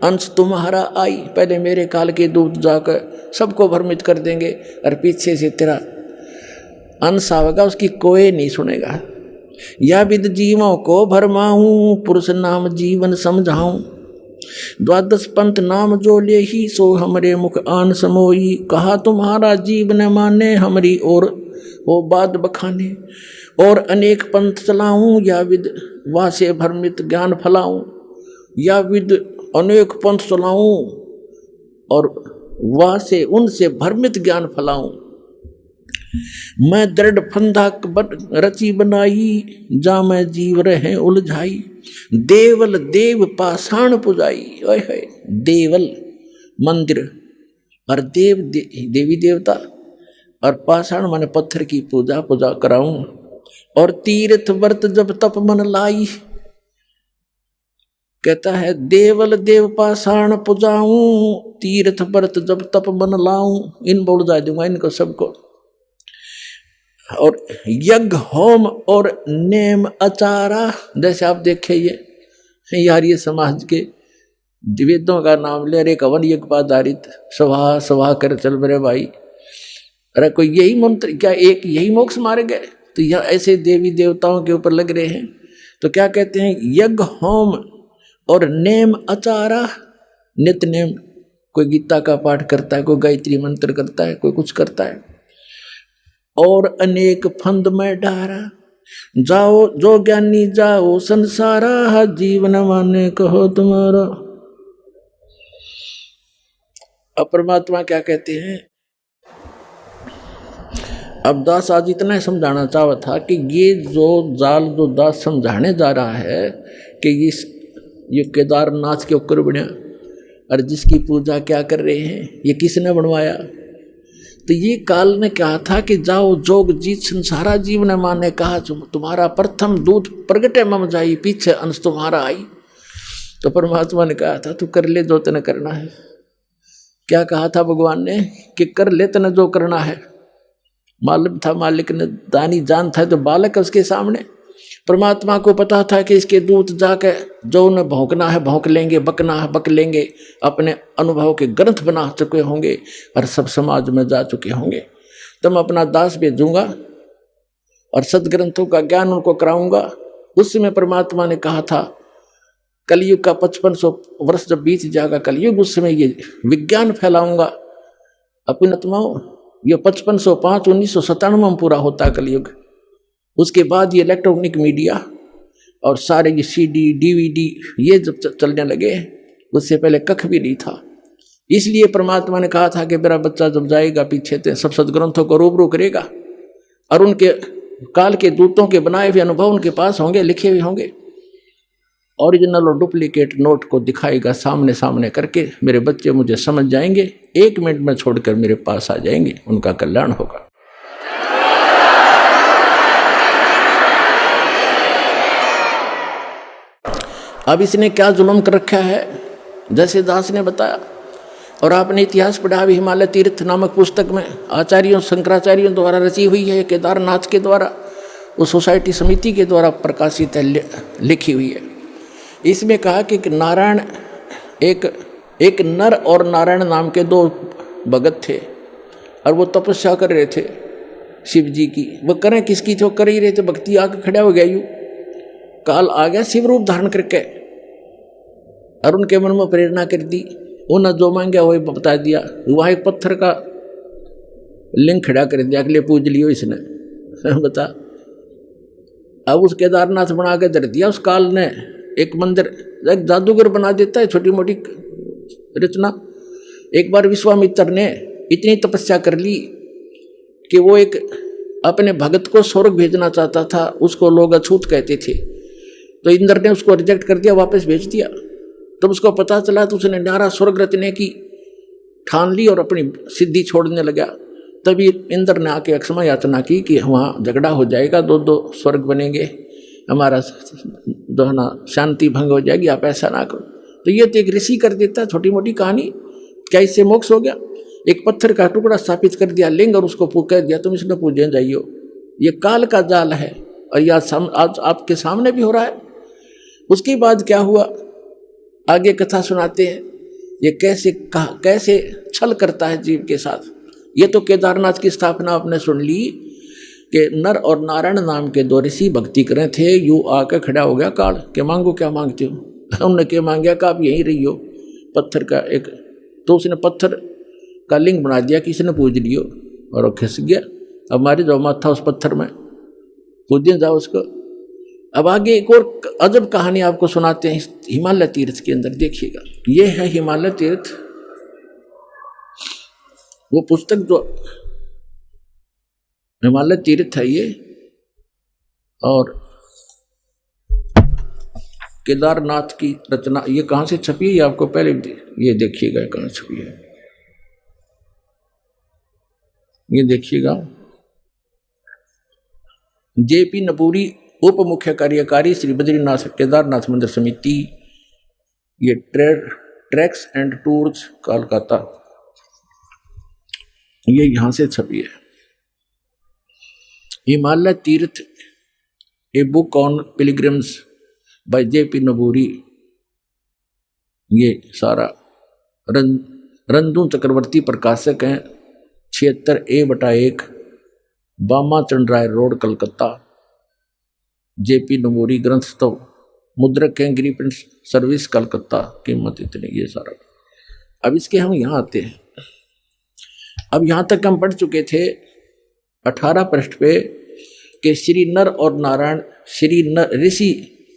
अंश तुम्हारा आई। पहले मेरे काल के दूत जाकर सबको भ्रमित कर देंगे, और पीछे से तेरा अंश आवेगा, उसकी कोई नहीं सुनेगा। या विद जीवों को भरमाऊं, पुरुष नाम जीवन समझाऊं। 12 पंथ नाम जो ले ही, सो हमरे मुख आन समोई। कहा तुम्हारा जीव न माने, हमरी और वो बात बखाने। और अनेक पंथ चलाऊं, या विद वासे भ्रमित ज्ञान फलाऊं। या विद अनेक पंथ चलाऊं और वासे उनसे भ्रमित ज्ञान फलाऊं। मैं दृढ़ फंदा रची बनाई, जा मैं जीव रहे उलझाई। देवल देव पाषाण पुजाई, ओए होए, देवल मंदिर और देवी देवता और पाषाण माने पत्थर की पूजा पूजा कराऊं। और तीर्थ व्रत जब तप मन लाई, कहता है देवल देव पाषाण पुजाऊं, तीर्थ व्रत जब तप मन लाऊं। इन बोल जा दूंगा इनको सबको। और यज्ञ होम और नेम आचारा, जैसे आप देखे ये यार, ये समाज के वेदों का नाम ले रहे, कवन यज्ञ पर आधारित सभा सभा कर चल मेरे भाई। अरे कोई यही मंत्र क्या, एक यही मोक्ष मारे गए? तो यह ऐसे देवी देवताओं के ऊपर लग रहे हैं। तो क्या कहते हैं, यज्ञ होम और नेम आचारा, नित्य नेम, कोई गीता का पाठ करता है, कोई गायत्री मंत्र करता है, कोई कुछ करता है। और अनेक फंद में डारा, जाओ जो ज्ञानी जाओ संसारा, जीवन माने कहो तुम्हारा। अब परमात्मा क्या कहते हैं, अब दास आज इतना समझाना चाहता था कि ये जो जाल जो दास समझाने जा रहा है कि ये केदारनाथ के ऊपर बना और जिसकी पूजा क्या कर रहे हैं, ये किसने बनवाया? तो ये काल ने कहा था कि जाओ जोग जीत संसारा, जीव ने माने कहा तुम्हारा प्रथम दूत प्रगटे मम जाई, पीछे अंश तुम्हारा आई। तो परमात्मा ने कहा था तू कर ले जो तने करना है। क्या कहा था भगवान ने कि कर ले तने जो करना है। मालूम था मालिक ने, दानी जान था तो बालक उसके सामने। परमात्मा को पता था कि इसके दूत जाके जो उन्हें भौंकना है भौंक लेंगे, बकना है बक लेंगे, अपने अनुभव के ग्रंथ बना चुके होंगे और सब समाज में जा चुके होंगे। तो मैं अपना दास भेजूंगा और सदग्रंथों का ज्ञान उनको कराऊंगा। उस समय परमात्मा ने कहा था कलयुग का 5500 वर्ष जब बीत जाएगा कलयुग, उस समय ये विज्ञान फैलाऊंगा अपनी आत्माओं। ये 5505 1997 में पूरा होता है कलयुग। उसके बाद ये इलेक्ट्रॉनिक मीडिया और सारे ये CD DVD ये जब चलने लगे, उससे पहले कख भी नहीं था। इसलिए परमात्मा ने कहा था कि मेरा बच्चा जब जाएगा पीछे तो सब सदग्रंथों को रूबरू करेगा और उनके काल के दूतों के बनाए हुए अनुभव उनके पास होंगे, लिखे हुए होंगे। ओरिजिनल और डुप्लीकेट नोट को दिखाएगा सामने सामने करके, मेरे बच्चे मुझे समझ जाएंगे, 1 मिनट में छोड़कर मेरे पास आ जाएंगे, उनका कल्याण होगा। अब इसने क्या जुल्म कर रखा है, जैसे दास ने बताया और आपने इतिहास पढ़ा भी, हिमालय तीर्थ नामक पुस्तक में आचार्यों शंकराचार्यों द्वारा रची हुई है, केदारनाथ के द्वारा उस सोसाइटी समिति के द्वारा प्रकाशित है, लिखी हुई है। इसमें कहा कि नारायण एक नर और नारायण नाम के 2 भगत थे और वो तपस्या कर रहे थे शिव जी की। वो करें किसकी थे, वो कर ही रहे थे, भक्ति आके खड़ा हो गया। यूं काल आ गया शिव रूप धारण करके और उनके मन में प्रेरणा कर दी। उन्हें जो मांगा वही बता दिया। वहाँ एक पत्थर का लिंग खड़ा कर दिया, अगले पूज लियो इसने बता। अब उस केदारनाथ बना के धर दिया। उस काल ने एक मंदिर, एक जादूगर बना देता है छोटी मोटी रचना। एक बार विश्वामित्र ने इतनी तपस्या कर ली कि वो एक अपने भगत को स्वर्ग भेजना चाहता था, उसको लोग अछूत कहते थे। तो इंद्र ने उसको रिजेक्ट कर दिया, वापस भेज दिया। तब उसको पता चला तो उसने नारा स्वर्ग रचने की ठान ली और अपनी सिद्धि छोड़ने लगा। तभी इंद्र ने आके क्षमा याचना की कि वहाँ झगड़ा हो जाएगा, 2 स्वर्ग बनेंगे, हमारा दोहना शांति भंग हो जाएगी, आप ऐसा ना करो। तो ये तो एक ऋषि कर देता है, छोटी मोटी कहानी। क्या इससे मोक्ष हो गया? एक पत्थर का टुकड़ा स्थापित कर दिया लिंग और उसको कह दिया तुम इसमें पूजने जाइयो। ये काल का जाल है और यह आज आपके सामने भी हो रहा है। उसके बाद क्या हुआ, आगे कथा सुनाते हैं। ये कैसे छल करता है जीव के साथ। ये तो केदारनाथ की स्थापना आपने सुन ली कि नर और नारायण नाम के 2 ऋषि भक्ति करे थे। यू आकर खड़ा हो गया काल के मांगो क्या मांगते हो। उन्होंने क्या मांगा कि आप यहीं रहियो, पत्थर का एक। तो उसने पत्थर का लिंग बना दिया, किसी ने पूज लियो और वो खिस गया। अब हमारे जो माथा उस पत्थर में पूजने जाओ उसको। अब आगे एक और अजब कहानी आपको सुनाते हैं हिमालय तीर्थ के अंदर। देखिएगा, ये है हिमालय तीर्थ, वो पुस्तक जो हिमालय तीर्थ है ये। और केदारनाथ की रचना ये कहाँ से छपी है, ये आपको पहले ये देखिएगा कहाँ छपी है, ये देखिएगा। जेपी नपूरी, उप मुख्य कार्यकारी, श्री बद्रीनाथ केदारनाथ मंदिर समिति, ये ट्रैक्स एंड टूर्स कोलकाता, ये यहां से छपी है। Himalaya Tirth a book on pilgrims by JP Naburi, ये सारा रंदू चक्रवर्ती प्रकाशक हैं, 76A/1 Bama Chandray road Calcutta. JP Naburi ग्रंथ तो मुद्रक हैं, गिरी प्रिंट सर्विस कलकत्ता, कीमत इतनी, ये सारा। अब इसके हम यहाँ आते हैं। अब यहाँ तक हम पढ़ चुके थे 18 पृष्ठ पे कि श्री नर और नारायण,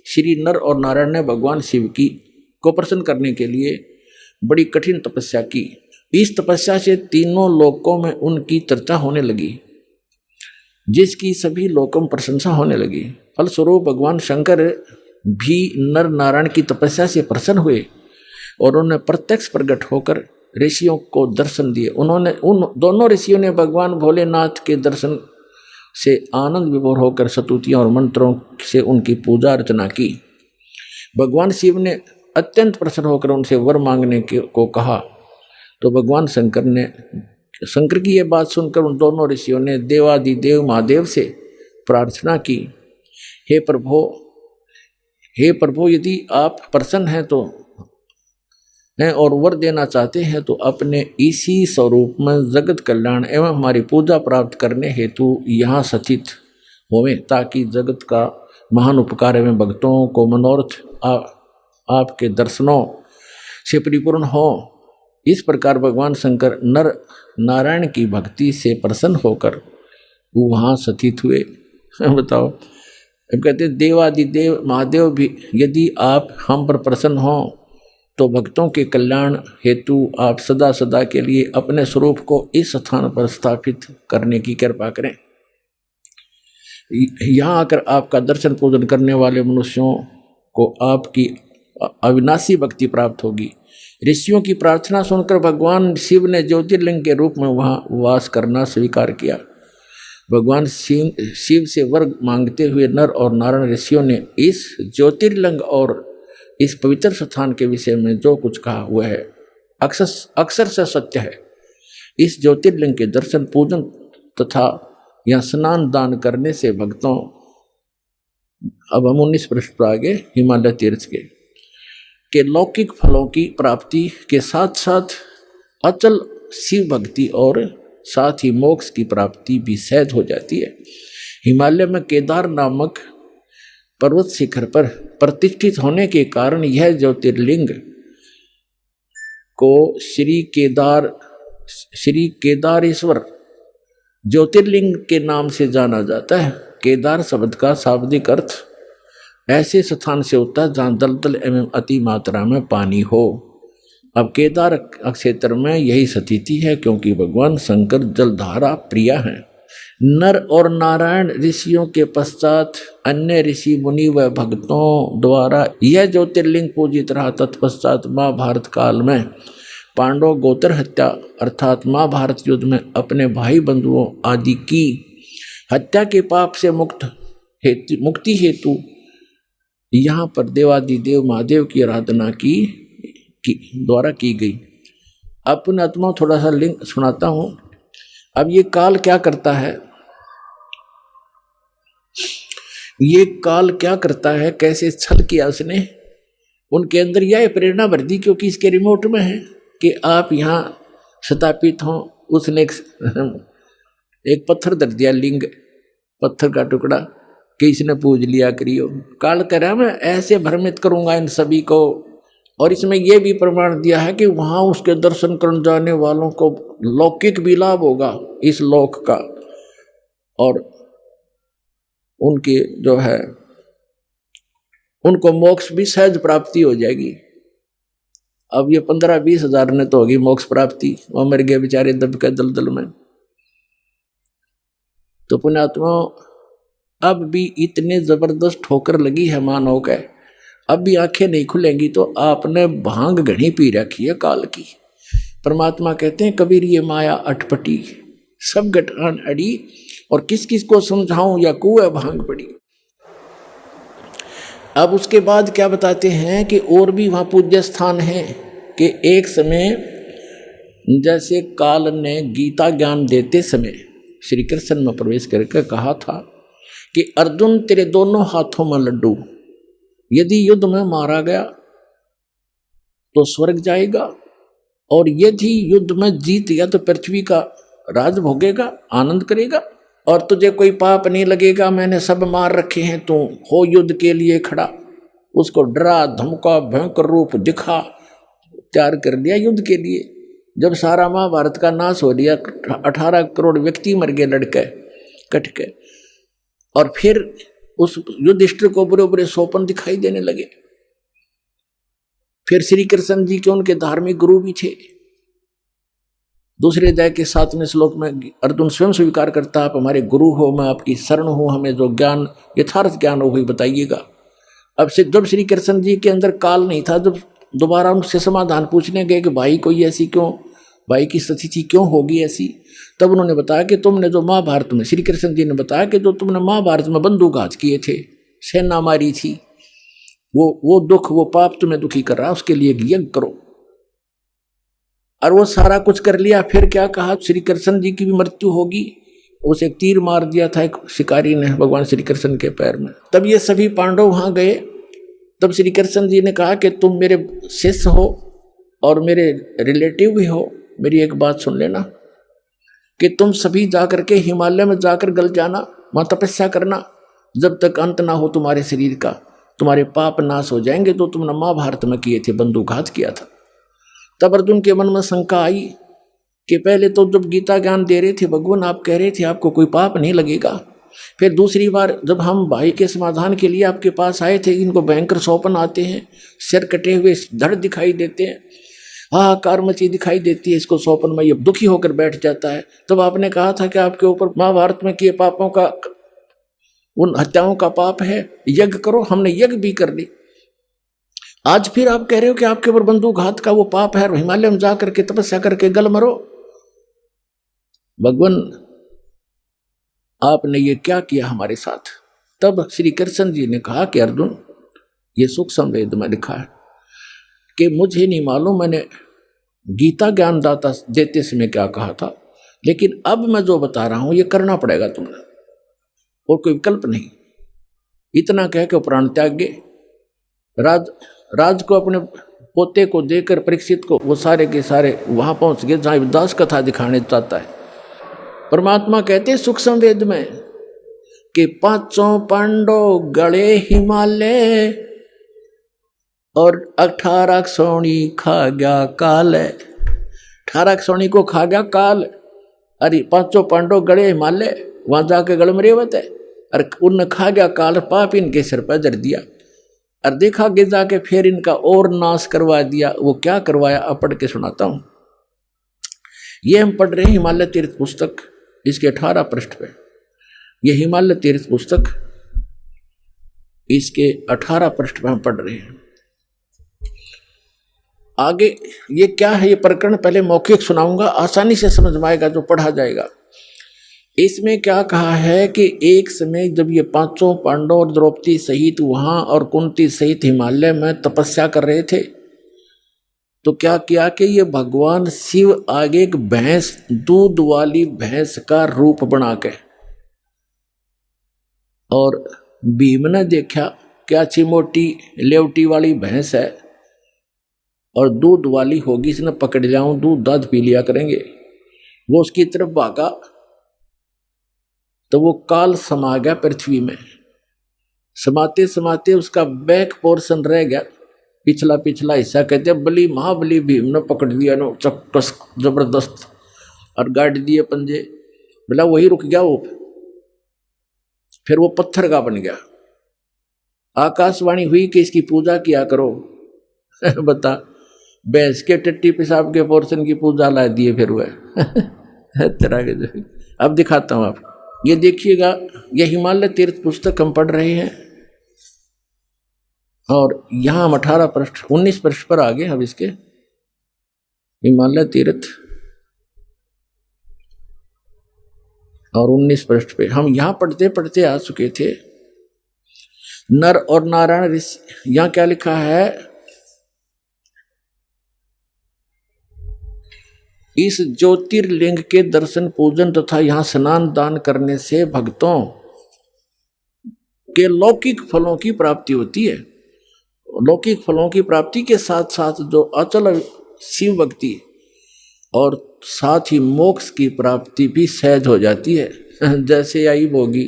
श्री नर और नारायण ने भगवान शिव की को प्रसन्न करने के लिए बड़ी कठिन तपस्या की। इस तपस्या से तीनों लोकों में उनकी चर्चा होने लगी, जिसकी सभी लोकों में प्रशंसा होने लगी। फलस्वरूप भगवान शंकर भी नर नारायण की तपस्या से प्रसन्न हुए और उन्हें प्रत्यक्ष प्रकट होकर ऋषियों को दर्शन दिए। उन दोनों ऋषियों ने भगवान भोलेनाथ के दर्शन से आनंद विभोर होकर स्तुतियों और मंत्रों से उनकी पूजा अर्चना की। भगवान शिव ने अत्यंत प्रसन्न होकर उनसे वर मांगने को कहा, तो भगवान शंकर की यह बात सुनकर उन दोनों ऋषियों ने देवादिदेव महादेव से प्रार्थना की, हे प्रभु यदि आप प्रसन्न हैं और वर देना चाहते हैं तो अपने इसी स्वरूप में जगत कल्याण एवं हमारी पूजा प्राप्त करने हेतु यहाँ सचित होवें, ताकि जगत का महान उपकार एवं भक्तों को मनोरथ आपके दर्शनों से परिपूर्ण हो। इस प्रकार भगवान शंकर नर नारायण की भक्ति से प्रसन्न होकर वहाँ सचित हुए। बताओ, अब कहते देवादिदेव महादेव भी यदि आप हम पर प्रसन्न हो तो भक्तों के कल्याण हेतु आप सदा सदा के लिए अपने स्वरूप को इस स्थान पर स्थापित करने की कृपा करें। यहाँ आकर आपका दर्शन पूजन करने वाले मनुष्यों को आपकी अविनाशी भक्ति प्राप्त होगी। ऋषियों की प्रार्थना सुनकर भगवान शिव ने ज्योतिर्लिंग के रूप में वहाँ वास करना स्वीकार किया। भगवान शिव से वर मांगते हुए नर और नारायण ऋषियों ने इस ज्योतिर्लिंग और इस पवित्र स्थान के विषय में जो कुछ कहा हुआ है अक्सर से सत्य है। इस ज्योतिर्लिंग के दर्शन पूजन तथा या स्नान दान करने से भक्तों, अब हम 19 पृष्ठ पर आगे हिमालय तीर्थ के लौकिक फलों की प्राप्ति के साथ साथ अचल शिव भक्ति और साथ ही मोक्ष की प्राप्ति भी सहज हो जाती है। हिमालय में केदार नामक पर्वत शिखर पर प्रतिष्ठित होने के कारण यह ज्योतिर्लिंग को श्री केदारेश्वर ज्योतिर्लिंग के नाम से जाना जाता है। केदार शब्द का शाब्दिक अर्थ ऐसे स्थान से होता है जहाँ दलदल एवं अति मात्रा में पानी हो। अब केदार क्षेत्र में यही स्थिति है, क्योंकि भगवान शंकर जलधारा प्रिय हैं। नर और नारायण ऋषियों के पश्चात अन्य ऋषि मुनि व भक्तों द्वारा यह ज्योतिर्लिंग पूजित रहा। तत्पश्चात महाभारत काल में पांडव गोत्र हत्या अर्थात महाभारत युद्ध में अपने भाई बंधुओं आदि की हत्या के पाप से मुक्ति हेतु यहाँ पर देवादिदेव महादेव की आराधना की द्वारा की गई। अब पुण्यात्मा थोड़ा सा लिंक सुनाता हूँ। अब ये काल क्या करता है, ये काल क्या करता है, कैसे छल किया उसने, उनके अंदर यह प्रेरणा भर दी, क्योंकि इसके रिमोट में है कि आप यहाँ स्थापित हों। उसने एक पत्थर धर दिया, लिंग पत्थर का टुकड़ा, कि इसने पूज लिया करियो। काल कह रहा मैं ऐसे भ्रमित करूंगा इन सभी को। और इसमें यह भी प्रमाण दिया है कि वहाँ उसके दर्शन करने जाने वालों को लौकिक भी लाभ होगा इस लोक का, और उनके जो है उनको मोक्ष भी सहज प्राप्ति हो जाएगी। अब ये 15-20 हजार ने तो होगी मोक्ष प्राप्ति, वो मर गए बेचारे दब के दलदल में। तो तो पुण्यात्मा अब भी इतने जबरदस्त ठोकर लगी है मानव के, अब भी आंखें नहीं खुलेंगी तो आपने भांग घनी पी रखी है काल की। परमात्मा कहते हैं कबीर ये माया अटपटी, सब गठान अड़ी, और किस किस को समझाऊं या कुएं भांग पड़ी। अब उसके बाद क्या बताते हैं कि और भी वहाँ पूज्य स्थान है कि एक समय जैसे काल ने गीता ज्ञान देते समय श्री कृष्ण में प्रवेश करके कहा था कि अर्जुन तेरे दोनों हाथों में लड्डू, यदि युद्ध में मारा गया तो स्वर्ग जाएगा, और यदि युद्ध में जीत गया तो पृथ्वी का राज भोगेगा, आनंद करेगा, और तुझे कोई पाप नहीं लगेगा, मैंने सब मार रखे हैं, तू हो युद्ध के लिए खड़ा। उसको डरा धमका भयंकर रूप दिखा, तैयार कर दिया युद्ध के लिए। जब सारा महाभारत का नाश हो दिया, 18 करोड़ व्यक्ति मर गए लड़के कट के, और फिर उस युधिष्ठिर को बुरे बुरे सोपन दिखाई देने लगे। फिर श्री कृष्ण जी के उनके धार्मिक गुरु भी थे। दूसरे अध्याय के 7वें श्लोक में अर्जुन स्वयं स्वीकार करता, आप हमारे गुरु हो, मैं आपकी शरण हूं, हमें जो ज्ञान यथार्थ ज्ञान हो वही बताइएगा। अब से जब श्री कृष्ण जी के अंदर काल नहीं था, जब दोबारा उनसे समाधान पूछने गए कि भाई कोई ऐसी क्यों, भाई की स्थिति क्यों होगी ऐसी, तब उन्होंने बताया कि तुमने जो महाभारत में, श्री कृष्ण जी ने बताया कि जो तुमने महाभारत में बंदूकघात किए थे, सेना मारी थी, वो दुख, वो पाप तुम्हें दुखी कर रहा है, उसके लिए यज्ञ करो। और वो सारा कुछ कर लिया। फिर क्या कहा, श्री कृष्ण जी की भी मृत्यु होगी, उसे एक तीर मार दिया था एक शिकारी ने भगवान श्री कृष्ण के पैर में। तब ये सभी पांडव वहां गए। तब श्री कृष्ण जी ने कहा कि तुम मेरे शिष्य हो और मेरे रिलेटिव भी हो, मेरी एक बात सुन लेना कि तुम सभी जाकर के हिमालय में जाकर गल जाना, वहां तपस्या करना, जब तक अंत ना हो तुम्हारे शरीर का, तुम्हारे पाप नाश हो जाएंगे जो तुमने महाभारत में किए थे, बंदूकघात किया था। तब अर्जुन के मन में शंका आई कि पहले तो जब गीता ज्ञान दे रहे थे भगवान, आप कह रहे थे आपको कोई पाप नहीं लगेगा, फिर दूसरी बार जब हम भाई के समाधान के लिए आपके पास आए थे, इनको भयंकर सौपन आते हैं, सिर कटे हुए धड़ दिखाई देते हैं, हाहाकार मची दिखाई देती है, इसको सौपन में ये दुखी होकर बैठ जाता है। तब आपने कहा था कि आपके ऊपर महाभारत में किए पापों का, उन हत्याओं का पाप है, यज्ञ करो। हमने यज्ञ भी कर ली। आज फिर आप कह रहे हो कि आपके ऊपर बंदूकघात का वो पाप है, हिमालय में जाकर के तपस्या करके गल मरो। भगवान आपने ये क्या किया हमारे साथ। तब श्री कृष्ण जी ने कहा कि अर्जुन, ये सूक्ष्म वेद में लिखा है कि मुझे नहीं मालूम मैंने गीता ज्ञान दाता देते समय क्या कहा था, लेकिन अब मैं जो बता रहा हूं ये करना पड़ेगा तुम्हें, और कोई विकल्प नहीं। इतना कह के प्राण त्याग गए। राज को अपने पोते को देकर परीक्षित को वो सारे के सारे वहां पहुंच गए जहां दास कथा दिखाने चाहता है। परमात्मा कहते हैं सूक्ष्म वेद में कि 5 पांडव गड़े हिमालय और 18 सोनी खा गया काल। 18 सोनी को खा गया काल। अरे 5 पांडव गड़े हिमालय, वहां जाके गड़ मरे हुए थे, और उन खा गया काल, पाप इनके सिर पर जर दिया, और देखा कि जाके फिर इनका और नाश करवा दिया। वो क्या करवाया, अब पढ़ के सुनाता हूं। ये हम पढ़ रहे हैं हिमालय तीर्थ पुस्तक, इसके 18 पृष्ठ पे। ये हिमालय तीर्थ पुस्तक, इसके 18 पृष्ठ पे हम पढ़ रहे हैं। आगे ये क्या है, ये प्रकरण पहले मौखिक सुनाऊंगा, आसानी से समझ में आएगा जो पढ़ा जाएगा। इसमें क्या कहा है कि एक समय जब ये 5 पांडव और द्रौपदी सहित वहां और कुंती सहित हिमालय में तपस्या कर रहे थे, तो क्या किया कि ये भगवान शिव आगे एक भैंस, दूध वाली भैंस का रूप बना के, और भीम ने देखा क्या अच्छी मोटी लेवटी वाली भैंस है और दूध वाली होगी, इसने पकड़ जाऊं, दूध दाद पी लिया करेंगे। वो उसकी तरफ भागा तो वो काल समा गया पृथ्वी में। समाते समाते उसका बैक पोर्शन रह गया, पिछला हिस्सा। कहते बली महाबली भीम ने पकड़ दिया नो चक्कस जबरदस्त, और गाड़ दिए पंजे, बोला वही रुक गया वो, फिर वो पत्थर का बन गया। आकाशवाणी हुई कि इसकी पूजा किया करो। बता, भैंस के टट्टी पेशाब के पोर्शन की पूजा ला दिए फिर हुआ। तरह के अब दिखाता हूं आपको। ये देखिएगा, ये हिमालय तीर्थ पुस्तक हम पढ़ रहे हैं और यहाँ हम 18 पृष्ठ 19 पृष्ठ पर आ गए। अब इसके हिमालय तीर्थ और 19 पृष्ठ पे हम यहाँ पढ़ते पढ़ते आ चुके थे। नर और नारायण ऋषि, यहाँ क्या लिखा है, इस ज्योतिर्लिंग के दर्शन पूजन तथा यहाँ स्नान दान करने से भक्तों के लौकिक फलों की प्राप्ति होती है। लौकिक फलों की प्राप्ति के साथ साथ जो अचल शिव भक्ति और साथ ही मोक्ष की प्राप्ति भी सहज हो जाती है। जैसे आई भोगी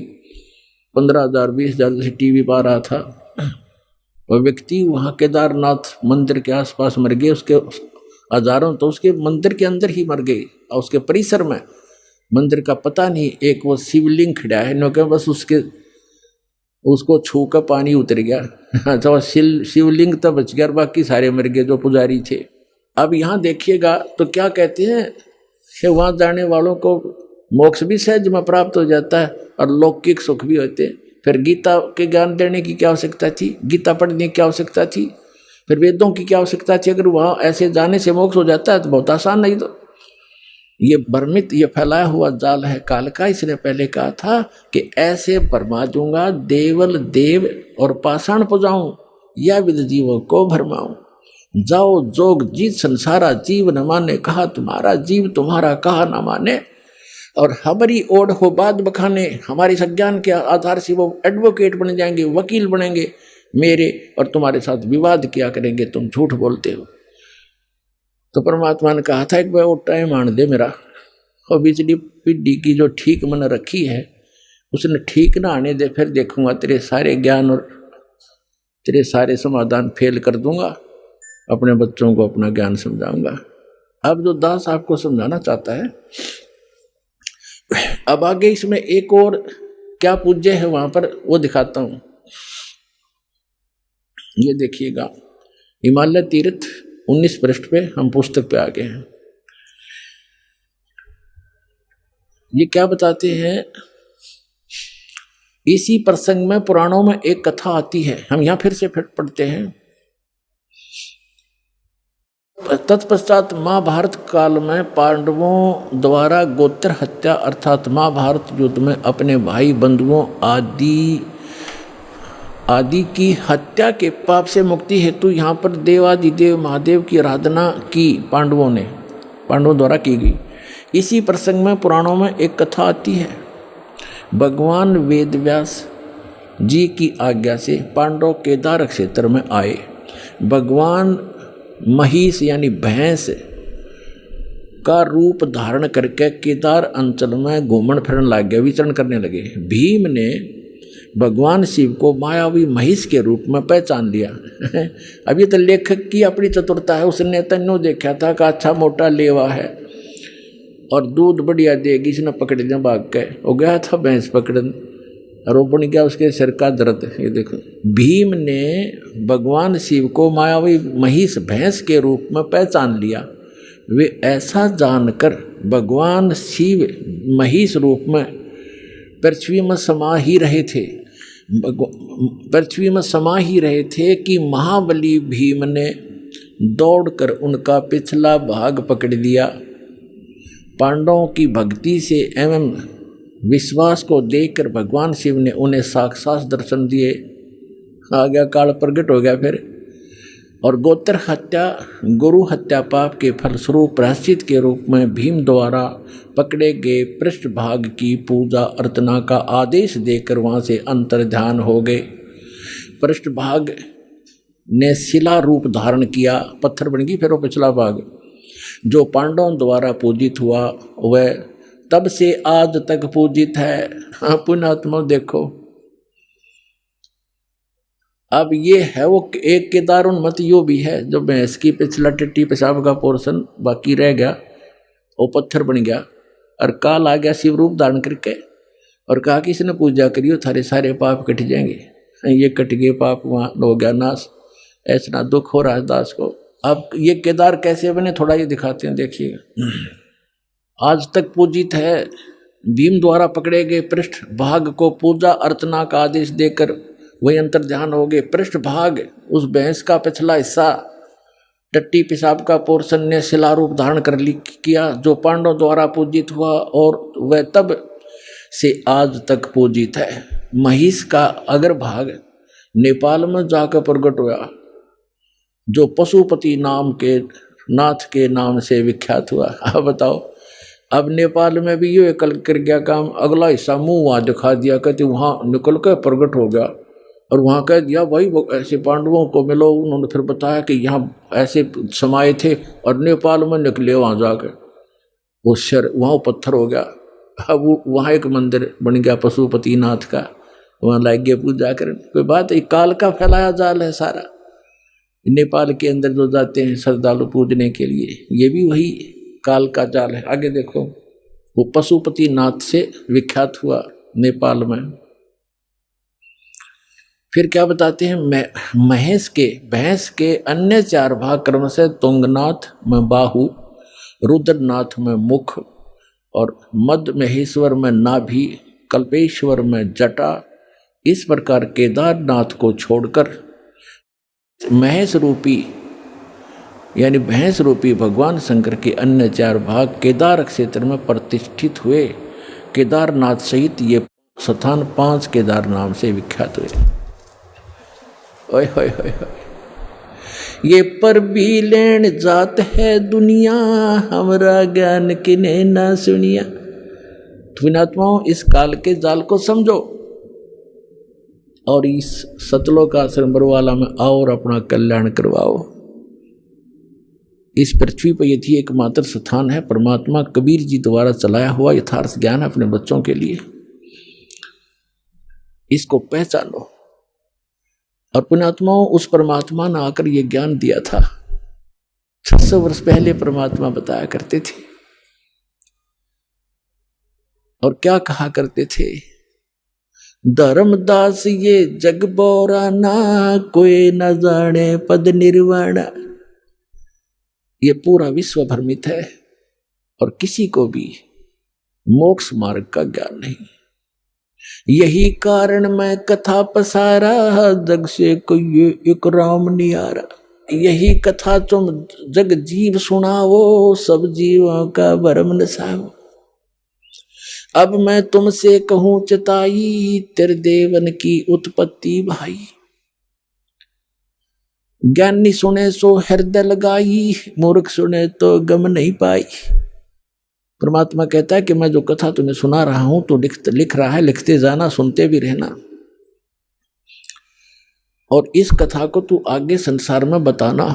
15,000 20,000 जैसे टीवी पर आ रहा था, वह व्यक्ति वहाँ केदारनाथ मंदिर के आसपास मर गए, उसके हजारों तो उसके मंदिर के अंदर ही मर गए और उसके परिसर में मंदिर का पता नहीं, एक वो शिवलिंग खड़ा है न, बस उसको छू कर पानी उतर गया। तो शिवलिंग तो बच गया, बाकी सारे मर गए जो पुजारी थे। अब यहाँ देखिएगा तो क्या कहते हैं कि वहाँ जाने वालों को मोक्ष भी सहज में प्राप्त हो जाता है और लौकिक सुख भी होते। फिर गीता के ज्ञान देने की क्या आवश्यकता थी, गीता पढ़ने की क्या आवश्यकता थी, फिर वेदों की क्या आवश्यकता थी। अगर वहाँ ऐसे जाने से मोक्ष हो जाता है तो बहुत आसान। नहीं तो ये भ्रमित, ये फैलाया हुआ जाल है काल का। इसने पहले कहा था कि ऐसे भरमा दूंगा देवल देव और पाषाण पुजाऊं, या विद जीवों को भरमाऊं। जाओ जोग जीत संसारा जीव न माने, कहा तुम्हारा जीव तुम्हारा कहा न माने। और हमारी ओढ़ हो बात बखाने, हमारे संज्ञान के आधार से वो एडवोकेट बन जाएंगे, वकील बनेंगे मेरे, और तुम्हारे साथ विवाद किया करेंगे, तुम झूठ बोलते हो। तो परमात्मा ने कहा था एक बार वो टाइम आने दे मेरा, और बिजली पिड्डी की जो ठीक मन रखी है उसने ठीक ना आने दे, फिर देखूंगा तेरे सारे ज्ञान और तेरे सारे समाधान फेल कर दूंगा, अपने बच्चों को अपना ज्ञान समझाऊंगा। अब जो दास आपको समझाना चाहता है, अब आगे इसमें एक और क्या पूज्य है वहां पर वो दिखाता हूं। ये देखिएगा, हिमालय तीर्थ 19 पृष्ठ पे हम पुस्तक पे आ गए हैं। ये क्या बताते हैं, इसी प्रसंग में पुराणों में एक कथा आती है, हम यहां फिर से पढ़ते हैं। तत्पश्चात महाभारत काल में पांडवों द्वारा गोत्र हत्या अर्थात महाभारत युद्ध में अपने भाई बंधुओं आदि की हत्या के पाप से मुक्ति हेतु यहाँ पर देवादिदेव महादेव की आराधना की पांडवों द्वारा की गई। इसी प्रसंग में पुराणों में एक कथा आती है। भगवान वेदव्यास जी की आज्ञा से पांडव केदार क्षेत्र में आए। भगवान महिष यानी भैंस का रूप धारण करके केदार अंचल में घूमन फिरन लग गए, विचरण करने लगे। भीम ने भगवान शिव को मायावी महिष के रूप में पहचान लिया। अब ये तो लेखक की अपनी चतुरता है, उसने तन्नो देखा था कि अच्छा मोटा लेवा है और दूध बढ़िया देगी, इसने पकड़ दिया, भाग के हो गया था भैंस पकड़न, और वो बन गया उसके सिर का दर्द। ये देखो, भीम ने भगवान शिव को मायावी महिष भैंस के रूप में पहचान लिया। वे ऐसा जानकर भगवान शिव महिष रूप में पृथ्वी में समा ही रहे थे कि महाबली भीम ने दौड़कर उनका पिछला भाग पकड़ लिया। पांडवों की भक्ति से एवं विश्वास को देखकर भगवान शिव ने उन्हें साक्षात दर्शन दिए। आ गया काल प्रकट हो गया फिर। और गोत्र हत्या गुरु हत्या पाप के फलस्वरूप प्रायश्चित के रूप में भीम द्वारा पकड़े गए पृष्ठभाग की पूजा अर्चना का आदेश देकर वहाँ से अंतर्ध्यान हो गए। पृष्ठभाग ने शिला रूप धारण किया, पत्थर बन गई, फिर वो पिछला भाग जो पांडवों द्वारा पूजित हुआ वह तब से आज तक पूजित है। पुण्यात्मा देखो, अब ये है वो एक केदार उन्मत यो भी है जो भैंस की पिछला टिट्टी पेशाब का पोर्शन बाकी रह गया, वो पत्थर बन गया। और काल आ गया शिव रूप धारण करके और कहा कि इसने पूजा करियो, थारे सारे पाप कट जाएंगे। ये कट गए पाप, वहाँ हो गया नाश। ऐसा दुख हो रहा है दास को। अब ये केदार कैसे बने थोड़ा ये दिखाते हैं, देखिएगा। आज तक पूजित है भीम द्वारा पकड़े गए पृष्ठ भाग को पूजा अर्चना का आदेश देकर वही अंतर ध्यान हो गए। पृष्ठ भाग उस भैंस का पिछला हिस्सा टट्टी पेशाब का पोर्शन ने शिलारूप धारण कर किया, जो पांडवों द्वारा पूजित हुआ और वह तब से आज तक पूजित है। महिष का अग्र भाग नेपाल में जाकर प्रकट हुआ, जो पशुपति नाम के नाथ के नाम से विख्यात हुआ। अब बताओ, अब नेपाल में भी ये कल कर गया काम, अगला हिस्सा मुंह वहां दिखा दिया, कहते वहां निकल कर प्रकट हो गया और वहां कह दिया भाई ऐसे पांडवों को मिलो। उन्होंने फिर बताया कि यहाँ ऐसे समाये थे और नेपाल में निकले वहां जाकर, वो शर वहां पत्थर हो गया। अब वहां एक मंदिर बन गया पशुपति नाथ का, वहां लाग गए पूजा कर। कोई बात है, काल का फैलाया जाल है सारा। नेपाल के अंदर जो जाते हैं श्रद्धालु पूजने के लिए, ये भी वही काल का जाल है। आगे देखो, वो पशुपति नाथ से विख्यात हुआ नेपाल में। फिर क्या बताते हैं, भैंस के अन्य 4 भाग क्रम से तुंगनाथ में बाहु, रुद्रनाथ में मुख और मध्य महेश्वर में नाभि, कल्पेश्वर में जटा। इस प्रकार केदारनाथ को छोड़कर महेश रूपी यानी भैंस रूपी भगवान शंकर के अन्य 4 भाग केदार क्षेत्र में प्रतिष्ठित हुए। केदारनाथ सहित ये स्थान 5 केदार नाम से विख्यात हुए। ओए होए होए होए, ये पर भी लेन जात है दुनिया, हमरा ज्ञान किने ना सुनिया। पुण्यात्माओं, इस काल के जाल को समझो और इस सतलोक आश्रम बरवाला में आओ और अपना कल्याण करवाओ। इस पृथ्वी पर यदि एकमात्र स्थान है परमात्मा कबीर जी द्वारा चलाया हुआ यथार्थ ज्ञान अपने बच्चों के लिए, इसको पहचानो। और पुण्यात्माओं, उस परमात्मा ने आकर ये ज्ञान दिया था। 600 वर्ष पहले परमात्मा बताया करते थे और क्या कहा करते थे, धर्मदास ये जग बोरा ना, कोई न जाने पद निर्वाण। ये पूरा विश्व भ्रमित है और किसी को भी मोक्ष मार्ग का ज्ञान नहीं। यही कारण मैं कथा पसारा, जग से कोई एक राम नियारा। यही कथा तुम जग जीव सुनाओ, सब जीवों का भरम नसाओ। अब मैं तुमसे कहूं चताई, तेरे देवन की उत्पत्ति भाई। ज्ञानी सुने सो हृदय लगाई, मूर्ख सुने तो गम नहीं पाई। परमात्मा कहता है कि मैं जो कथा तुम्हें सुना रहा हूं तो लिख रहा है, लिखते जाना, सुनते भी रहना। और इस कथा को तू आगे संसार में बताना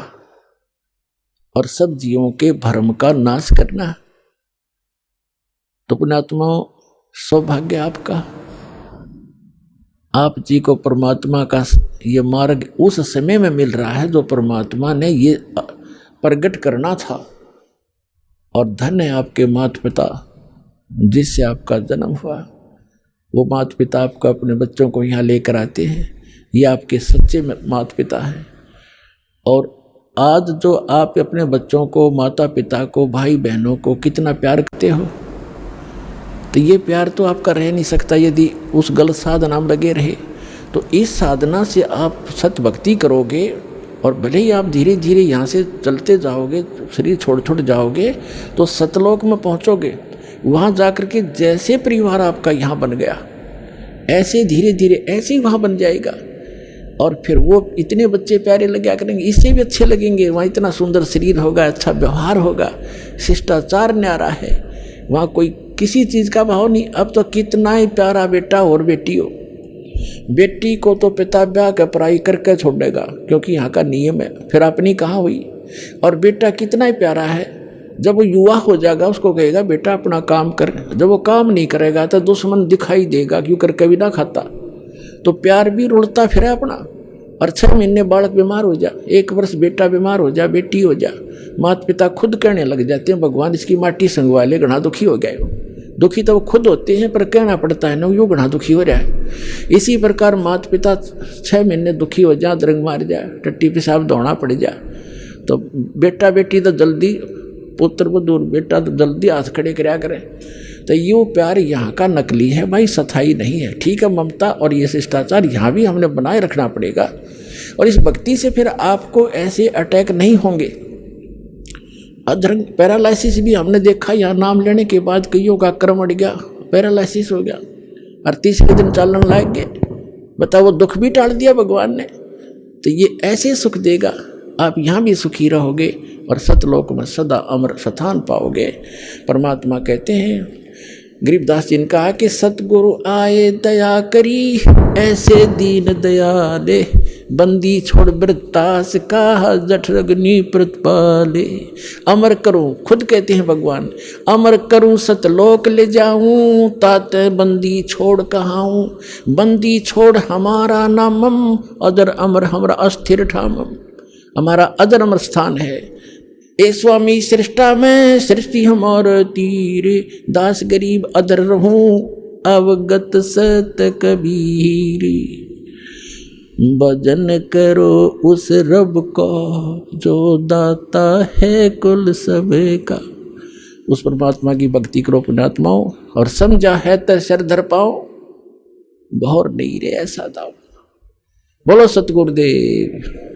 और सब जीवों के भ्रम का नाश करना। तो पुण्यात्मा, सौभाग्य आपका, आप जी को परमात्मा का ये मार्ग उस समय में मिल रहा है जो परमात्मा ने ये प्रकट करना था। और धन्य है आपके माता पिता जिससे आपका जन्म हुआ। वो माता पिता आपको अपने बच्चों को यहाँ लेकर आते हैं, ये आपके सच्चे माता पिता हैं। और आज जो आप अपने बच्चों को, माता पिता को, भाई बहनों को कितना प्यार करते हो, तो ये प्यार तो आपका रह नहीं सकता यदि उस गलत साधना में लगे रहे। तो इस साधना से आप सत भक्ति करोगे और भले ही आप धीरे धीरे यहाँ से चलते जाओगे, शरीर छोड़ जाओगे, तो सतलोक में पहुँचोगे। वहाँ जाकर के जैसे परिवार आपका यहाँ बन गया, ऐसे धीरे धीरे ऐसे ही वहाँ बन जाएगा। और फिर वो इतने बच्चे प्यारे लगा करेंगे, इससे भी अच्छे लगेंगे। वहाँ इतना सुंदर शरीर होगा, अच्छा व्यवहार होगा, शिष्टाचार न्यारा है, वहाँ कोई किसी चीज़ का भाव नहीं। अब तो कितना ही प्यारा बेटा और बेटी हो, बेटी को तो पिता ब्याह के पढ़ाई करके छोड़ेगा क्योंकि यहाँ का नियम है, फिर अपनी कहाँ हुई। और बेटा कितना ही प्यारा है, जब वो युवा हो जाएगा उसको कहेगा बेटा अपना काम कर। जब वो काम नहीं करेगा तो दुश्मन दिखाई देगा, क्यों कर कभी ना खाता। तो प्यार भी रुड़ता फिर अपना। और 6 महीने बालक बीमार हो जा, 1 वर्ष बेटा बीमार हो जा, बेटी हो जा, माता पिता खुद कहने लग जाते हैं भगवान इसकी माटी संगवा ले, घना दुखी हो गए। दुखी तो वो खुद होते हैं पर कहना पड़ता है ना, यूँ घना दुखी हो रहा है। इसी प्रकार माता पिता 6 महीने दुखी हो जा, दरंग मार जाए, टट्टी पेशाब दौड़ना पड़ जाए, तो बेटा बेटी तो जल्दी, पुत्र को दूर, बेटा तो जल्दी हाथ खड़े कराया करें। तो ये प्यार यहाँ का नकली है भाई, स्थायी नहीं है। ठीक है, ममता और ये शिष्टाचार यहाँ भी हमने बनाए रखना पड़ेगा, और इस भक्ति से फिर आपको ऐसे अटैक नहीं होंगे। अधर्म पैरालिसिस भी हमने देखा, यहाँ नाम लेने के बाद कईयों का क्रम अड़ गया, पैरालिसिस हो गया और तीसरे दिन चालन लाग गए। बताओ, वो दुख भी टाल दिया भगवान ने। तो ये ऐसे सुख देगा, आप यहाँ भी सुखी रहोगे और सतलोक में सदा अमर स्थान पाओगे। परमात्मा कहते हैं, गरीबदास जी ने कहा कि सतगुरु आए दया करी, ऐसे दीन दयाले, बंदी छोड़ वृत्तास का जठरग्नि प्रतिपाले। अमर करूं, खुद कहते हैं भगवान, अमर करूं सतलोक ले जाऊं, तात बंदी छोड़ कहाऊं। बंदी छोड़ हमारा नामम, अदर अमर हमारा अस्थिर ठामम। हमारा अदर अमर स्थान है। ए स्वामी सृष्टा में सृष्टि हमार तीरे, दास गरीब अदर रहूं, अवगत सत कबीर। भजन करो उस रब को, जो दाता है कुल सबे का। उस परमात्मा की भक्ति करो पुण्यात्माओं, और समझा है तो सिर धर पाओ, गौर नहीं रे ऐसा दाओ। बोलो सतगुरुदेव।